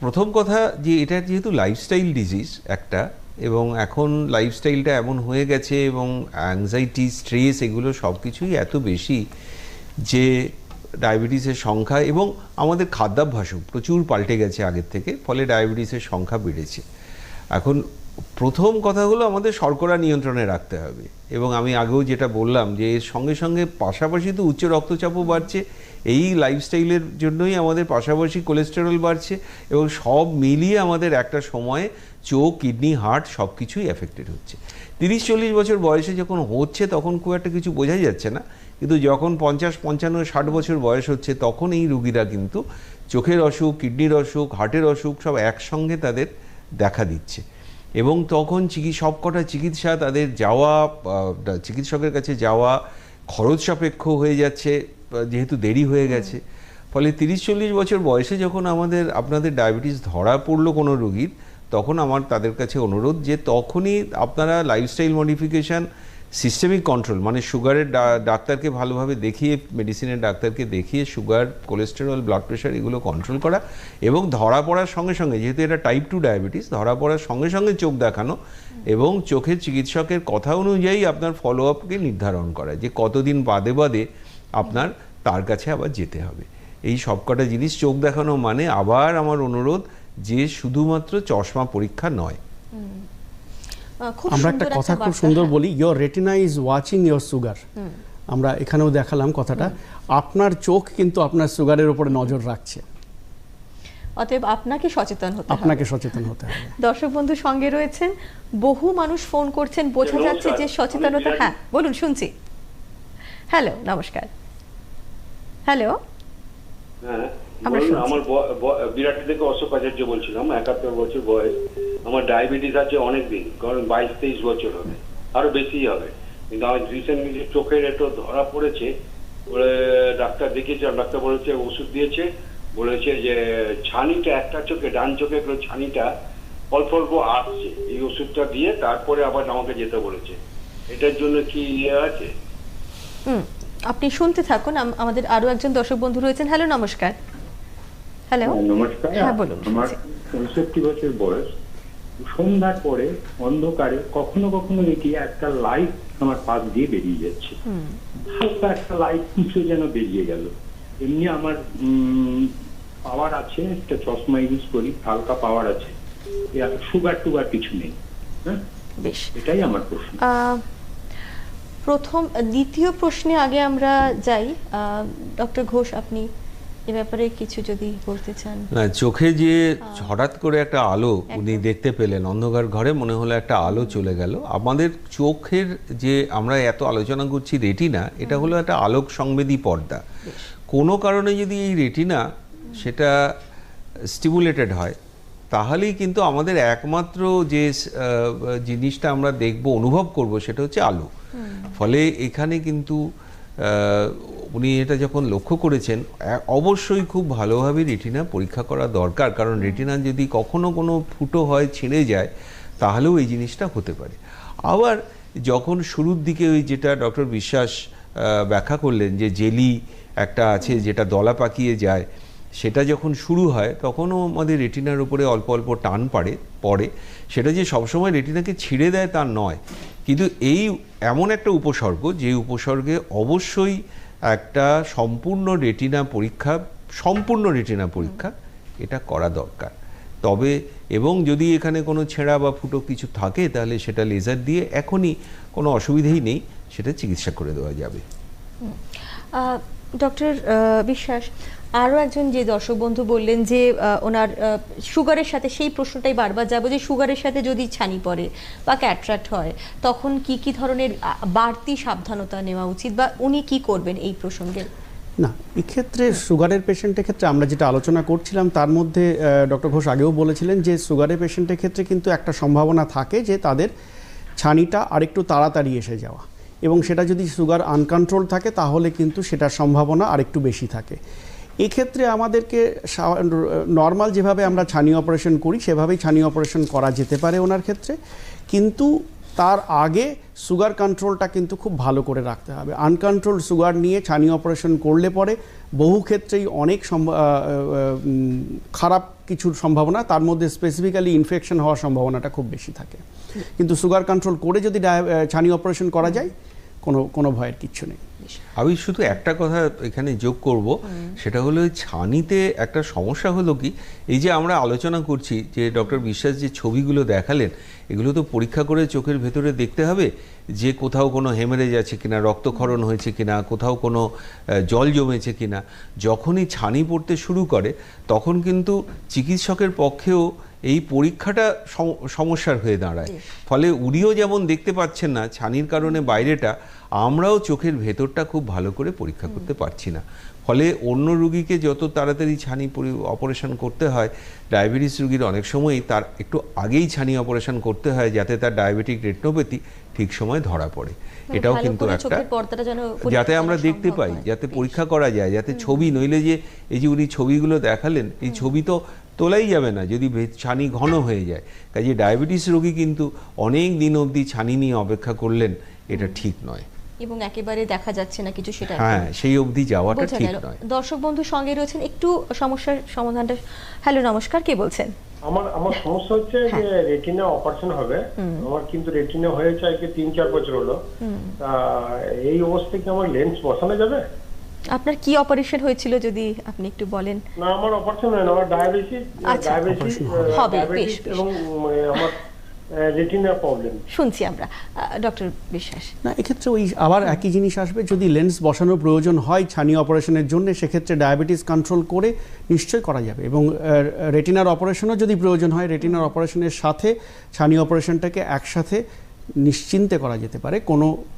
প্রথম কথা যে এটা যেহেতু লাইফস্টাইল ডিজিজ একটা, এবং এখন লাইফস্টাইলটা এমন হয়ে গেছে, এবং অ্যাংজাইটি, স্ট্রেস, এগুলো সব কিছুই এত বেশি যে ডায়াবেটিসের সংখ্যা, এবং আমাদের খাদ্যাভ্যাসও প্রচুর পাল্টে গেছে আগের থেকে, ফলে ডায়াবেটিসের সংখ্যা বেড়েছে। এখন প্রথম কথা হলো আমাদের শর্করা নিয়ন্ত্রণে রাখতে হবে, এবং আমি আগেও যেটা বললাম যে এর সঙ্গে সঙ্গে পাশাপাশি তো উচ্চ রক্তচাপও বাড়ছে, এই লাইফস্টাইলের জন্যই আমাদের পাশাপাশি কোলেস্টেরল বাড়ছে, এবং সব মিলিয়ে আমাদের একটা সময়ে চোখ, কিডনি, হার্ট সব কিছুই এফেক্টেড হচ্ছে। 30-40 বছর বয়সে যখন হচ্ছে তখন খুব একটা কিছু বোঝাই যাচ্ছে না, কিন্তু যখন 50, 55, 60 বছর বয়স হচ্ছে তখন এই রুগীরা কিন্তু চোখের অসুখ, কিডনির অসুখ, হার্টের অসুখ সব একসঙ্গে তাদের দেখা দিচ্ছে, এবং তখন সবকটা চিকিৎসা তাদের যাওয়া, চিকিৎসকের কাছে যাওয়া খরচ সাপেক্ষ হয়ে যাচ্ছে, যেহেতু দেরি হয়ে গেছে। ফলে 30-40 বছর বয়সে যখন আপনাদের ডায়াবেটিস ধরা পড়লো কোনো রোগীর, তখন আমার তাদের কাছে অনুরোধ যে তখনই আপনারা লাইফস্টাইল মডিফিকেশান সিস্টেমিক কন্ট্রোল, মানে সুগারের ডাক্তারকে ভালোভাবে দেখিয়ে, মেডিসিনের ডাক্তারকে দেখিয়ে সুগার, কোলেস্টেরল, ব্লাড প্রেশার এগুলো কন্ট্রোল করা, এবং ধরা পড়ার সঙ্গে সঙ্গে, যেহেতু এটা টাইপ 2 ডায়াবেটিস, ধরা পড়ার সঙ্গে সঙ্গে চোখ দেখানো এবং চোখের চিকিৎসকের কথা অনুযায়ী আপনার ফলো আপকে নির্ধারণ করা, যে কতদিন বাদে বাদে আপনার তার কাছে আবার যেতে হবে। এই সবকটা জিনিস চোখ দেখানো মানে, আবার আমার অনুরোধ, যে শুধুমাত্র চশমা পরীক্ষা নয়। আমরা একটা কথা খুব সুন্দর বলি, your retina is watching your sugar. আমরা এখানেও দেখালাম কথাটা, আপনার চোখ কিন্তু আপনার সুগারের উপরে নজর রাখছে। অতএব আপনাকে সচেতন হতে হবে, আপনাকে সচেতন হতে হবে। দর্শক বন্ধু সঙ্গে রয়েছেন, বহু মানুষ ফোন করছেন, বোঝা যাচ্ছে যে সচেতনতা। হ্যাঁ বলুন, শুনছি। হ্যালো, নমস্কার। হ্যালো, হ্যাঁ বলুন। আমার বিরাটি থেকে অশোক আচার্য বলছিলাম, 71 বছর বয়স। আমার ডায়াবেটিস আছে অনেক দিন, কারণ 22-23 বছর হবে, আরো বেশি হবে। কিন্তু আমার রিসেন্টলি চোখের একটু ধরা পড়েছে, বলে ডাক্তার দেখিয়েছিলাম, ডাক্তার বলেছে, ওষুধ দিয়েছে, বলেছে যে ছানিটা একটা চোখে, ডান চোখে ছানিটা অল্প অল্প আসছে, এই ওষুধটা দিয়ে তারপরে আবার আমাকে যেতে বলেছে। এটার জন্য কি ইয়ে আছে? আপনি শুনতে থাকুন, আমাদের আরো একজন দর্শক বন্ধু রয়েছেন। হ্যালো, নমস্কার। হ্যালো, নমস্কার। হ্যাঁ বলুন। আমার 65 বছর বয়স। সন্ধ্যার পরে অন্ধকারে কখনো কখনো দেখি একটা লাইট আমার পাশ দিয়ে বেরিয়ে যাচ্ছে, হালকা একটা লাইট কিছু যেন বেরিয়ে গেল। এমনি আমার পাওয়ার আছে, একটা চশমা ইউজ করি, হালকা পাওয়ার আছে, সুগার টুগার কিছু নেই। হ্যাঁ, বেশ, এটাই আমার প্রশ্ন। দ্বিতীয় প্রশ্নে আগে আমরা যাই। ডক্টর ঘোষ, আপনি এ ব্যাপারে কিছু যদি বলতে চান। না, চোখে যে হঠাৎ করে একটা আলো উনি দেখতে পেলেন, অন্ধকার ঘরে মনে হলো একটা আলো চলে গেল। আমাদের চোখের যে আমরা এত আলোচনা করছি রেটিনা, এটা হলো একটা আলোক সংবেদী পর্দা। কোনো কারণে যদি এই রেটিনা সেটা স্টিমুলেটেড হয়, তাহলেই কিন্তু আমাদের একমাত্র যে জিনিসটা আমরা দেখব, অনুভব করব, সেটা হচ্ছে আলো। ফলে এখানে কিন্তু উনি এটা যখন লক্ষ্য করেছেন, অবশ্যই খুব ভালোভাবে রেটিনা পরীক্ষা করা দরকার, কারণ রেটিনা যদি কখনো কোনো ফুটো হয়, ছিঁড়ে যায়, তাহলেও এই জিনিসটা হতে পারে। আবার যখন শুরুর দিকে ওই যেটা ডক্টর বিশ্বাস ব্যাখ্যা করলেন, যে জেলি একটা আছে যেটা দলা পাকিয়ে যায়, সেটা যখন শুরু হয় তখনও আমাদের রেটিনার উপরে অল্প অল্প টান পড়ে। সেটা যে সবসময় রেটিনাকে ছিঁড়ে দেয় তা নয়, কিন্তু এই এমন একটা উপসর্গ, যে উপসর্গে অবশ্যই একটা সম্পূর্ণ রেটিনা পরীক্ষা এটা করা দরকার। তবে এবং যদি এখানে কোনো ছেঁড়া বা ফুটো কিছু থাকে, তাহলে সেটা লেজার দিয়ে এখনই কোনো অসুবিধেই নেই, সেটা চিকিৎসা করে দেওয়া যাবে। ডক্টর বিশ্বাস, আরও একজন যে দর্শক বন্ধু বললেন যে ওনার সুগারের সাথে, সেই প্রশ্নটাই বারবার যাবো, যে সুগারের সাথে যদি ছানি পড়ে বা ক্যাটরাক্ট হয়, তখন কি কি ধরনের বাড়তি সাবধানতা নেওয়া উচিত, বা উনি কি করবেন এই প্রসঙ্গে? না, এক্ষেত্রে সুগারের পেশেন্টের ক্ষেত্রে আমরা যেটা আলোচনা করছিলাম, তার মধ্যে ডক্টর ঘোষ আগেও বলেছিলেন যে সুগারের পেশেন্টের ক্ষেত্রে কিন্তু একটা সম্ভাবনা থাকে যে তাদের ছানিটা আরেকটু তাড়াতাড়ি এসে যাওয়া, এবং সেটা যদি সুগার আনকন্ট্রোল থাকে, তাহলে কিন্তু সেটার সম্ভাবনা আরেকটু বেশি থাকে। এক্ষেত্রে আমাদেরকে নর্মাল যেভাবে আমরা ছানি অপারেশন করি, সেভাবেই ছানি অপারেশন করা যেতে পারে ওনার ক্ষেত্রে, কিন্তু তার আগে সুগার কন্ট্রোলটা কিন্তু খুব ভালো করে রাখতে হবে। আনকন্ট্রোল সুগার নিয়ে ছানি অপারেশন করলে পরে বহু ক্ষেত্রেই অনেক খারাপ কিছুর সম্ভাবনা, তার মধ্যে স্পেসিফিক্যালি ইনফেকশন হওয়ার সম্ভাবনাটা খুব বেশি থাকে। কিন্তু সুগার কন্ট্রোল করে যদি ছানি অপারেশন করা যায়, কোনো ভয়ের কিচ্ছু নেই। আমি শুধু একটা কথা এখানে যোগ করব, সেটা হলো ছানিতে একটা সমস্যা হলো কি, এই যে আমরা আলোচনা করছি, যে ডক্টর বিশ্বাস যে ছবিগুলো দেখালেন, এগুলো তো পরীক্ষা করে চোখের ভেতরে দেখতে হবে যে কোথাও কোনো হেমারেজ আছে কিনা, রক্তক্ষরণ হয়েছে কিনা, কোথাও কোনো জল জমেছে কিনা। যখনই ছানি পড়তে শুরু করে, তখন কিন্তু চিকিৎসকের পক্ষেও এই পরীক্ষাটা সমস্যার হয়ে দাঁড়ায়। ফলে উনিও যেমন দেখতে পাচ্ছেন না ছানির কারণে বাইরেটা, আমরাও চোখের ভেতরটা খুব ভালো করে পরীক্ষা করতে পারছি না। ফলে অন্য রুগীকে যত তাড়াতাড়ি ছানি অপারেশন করতে হয়, ডায়াবেটিস রুগীর অনেক সময়ই তার একটু আগেই ছানি অপারেশন করতে হয়, যাতে তার ডায়াবেটিক রেটিনোপ্যাথি ঠিক সময় ধরা পড়ে। মানে এটাও ভালো কিন্তু করে একটা চোখের পর্দাটা যেন যাতে আমরা পরিষ্কার দেখতে সম্ভব পাই, হয়। যাতে বেশ। পরীক্ষা করা যায়, যাতে ছবি, নইলে যে এই যে উনি ছবিগুলো দেখালেন, এই ছবি তো তোলাই যাবে না যদি ছানি ঘন হয়ে যায়। কাজে ডায়াবেটিস রোগী কিন্তু অনেক দিন অবধি ছানি নিয়ে অপেক্ষা করলেন, এটা ঠিক নয়। এবং একেবারে দেখা যাচ্ছে না কিছু, সেটা হ্যাঁ, একদম সেই অবধি যাওয়াটা বোঝা ঠিক গেল। নয়। দর্শক বন্ধু সঙ্গে রয়েছেন, একটু সমস্যার সমাধানটা। হ্যালো, নমস্কার, কে বলছেন? আমার সমস্যা হচ্ছে যে রেটিনা অপারেশন হবে। আমার কিন্তু রেটিনা হয়েছে আজকে 3-4 বছর হলো। তা এই অবস্থায় কি আমার লেন্স বসানো যাবে? আপনার কি অপারেশন হয়েছিল যদি আপনি একটু বলেন? না, আমার অপারেশন হয় না, আমার ডায়াবেটিস হবে, বেশ, এবং আমার রেটিনা প্রবলেম। শুনছি আমরা। ডক্টর বিশ্বাস। না, এক্ষেত্রে ওই আবার একই জিনিস আসবে, যদি লেন্স বসানোর প্রয়োজন হয় ছানি অপারেশনের জন্য, সেক্ষেত্রে ডায়াবেটিস কন্ট্রোল করে নিশ্চয়ই করা যাবে। এবং রেটিনার অপারেশনও যদি প্রয়োজন হয়, রেটিনার অপারেশনের সাথে ছানি অপারেশনটাকে একসাথে নিশ্চিন্তে করা যেতে পারে,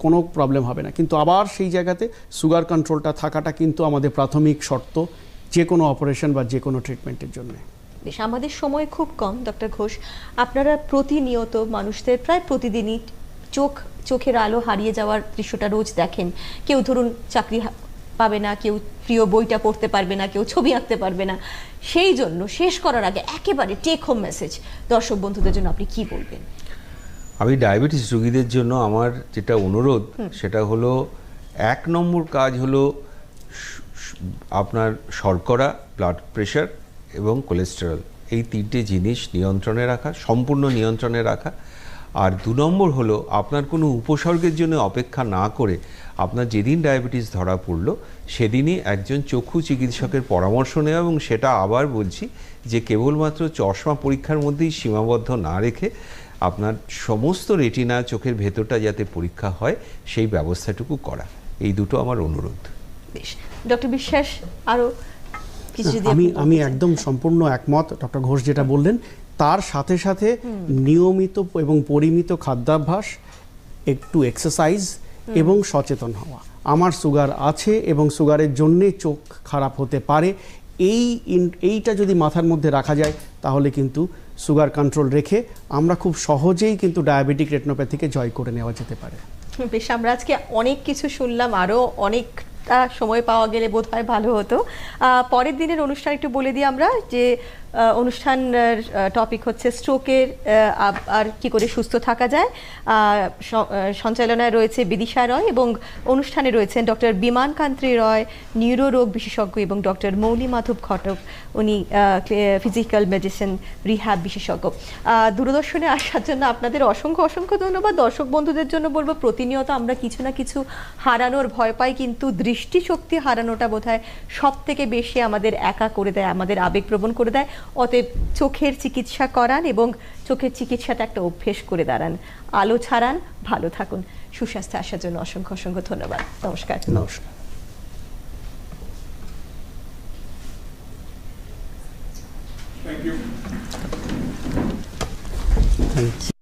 কোনো প্রবলেম হবে না। কিন্তু আবার সেই জায়গাতে সুগার কন্ট্রোলটা থাকাটা কিন্তু আমাদের প্রাথমিক শর্ত যে কোনো অপারেশন বা যে কোনো ট্রিটমেন্টের জন্য। বেশ, আমাদের সময় খুব কম। ডক্টর ঘোষ, আপনারা প্রতিনিয়ত মানুষদের প্রায় প্রতিদিনই চোখের আলো হারিয়ে যাওয়ার দৃশ্যটা রোজ দেখেন। কেউ ধরুন চাকরি পাবে না, কেউ প্রিয় বইটা পড়তে পারবে না, কেউ ছবি আঁকতে পারবে না। সেই জন্য শেষ করার আগে একেবারে টেক হোম মেসেজ দর্শক বন্ধুদের জন্য আপনি কি বলবেন? আমি ডায়াবেটিস রোগীদের জন্য আমার যেটা অনুরোধ, সেটা হলো 1 নম্বর কাজ হলো আপনার শর্করা, ব্লাড প্রেশার এবং কোলেস্টেরল, এই 3টে জিনিস নিয়ন্ত্রণে রাখা, সম্পূর্ণ নিয়ন্ত্রণে রাখা। আর 2 নম্বর হলো আপনার কোনো উপসর্গের জন্য অপেক্ষা না করে আপনার যেদিন ডায়াবেটিস ধরা পড়লো সেদিনই একজন চক্ষু চিকিৎসকের পরামর্শ নেওয়া, এবং সেটা আবার বলছি যে কেবলমাত্র চশমা পরীক্ষার মধ্যেই সীমাবদ্ধ না রেখে আপনার সমস্ত রেটিনা, চোখের ভেতরটা যাতে পরীক্ষা হয় সেই ব্যবস্থাটুকু করা। এই দুটো আমার অনুরোধ। বেশ, ডক্টর বিশ্বাস আরো কিছু যদি আমি একদম সম্পূর্ণ একমত ডক্টর ঘোষ যেটা বললেন। তার সাথে সাথে নিয়মিত এবং পরিমিত খাদ্যাভ্যাস, একটু এক্সারসাইজ এবং সচেতন হওয়া। আমার সুগার আছে এবং সুগারের জন্যে চোখ খারাপ হতে পারে, এইটা যদি মাথার মধ্যে রাখা যায় তাহলে কিন্তু সুগার কন্ট্রোল রেখে আমরা খুব সহজেই কিন্তু ডায়াবেটিক রেটিনোপ্যাথিকে জয় করে নেওয়া যেতে পারে। বেশ, আমরা আজকে অনেক কিছু শুনলাম, আরও অনেকটা সময় পাওয়া গেলে বোধহয় ভালো হতো। পরের দিনের অনুষ্ঠান একটু বলে দিই আমরা, যে অনুষ্ঠান টপিক হচ্ছে স্ট্রোকের আর কি করে সুস্থ থাকা যায়। সঞ্চালনায় রয়েছে বিদিশা রয় এবং অনুষ্ঠানে রয়েছেন ডক্টর বিমান কান্ত্রী রয়, নিউরোরোগ বিশেষজ্ঞ, এবং ডক্টর মৌলি মাধব ঘটক, উনি ফিজিক্যাল মেডিসিন রিহ্যাব বিশেষজ্ঞ। দূরদর্শনে আসার জন্য আপনাদের অসংখ্য ধন্যবাদ। দর্শক বন্ধুদের জন্য বলবো, প্রতিনিয়ত আমরা কিছু না কিছু হারানোর ভয় পাই, কিন্তু দৃষ্টিশক্তি হারানোটা বোধহয় সব থেকে বেশি আমাদের একা করে দেয়, আমাদের আবেগপ্রবণ করে দেয়। অতএব চোখের চিকিৎসা করান এবং চোখের চিকিৎসাটা একটা অভ্যেস করে দাঁড়ান, আলো ছাড়ান, ভালো থাকুন। সুস্বাস্থ্যে আসার জন্য অসংখ্য ধন্যবাদ। নমস্কার। নমস্কার। Thank you. Thank you.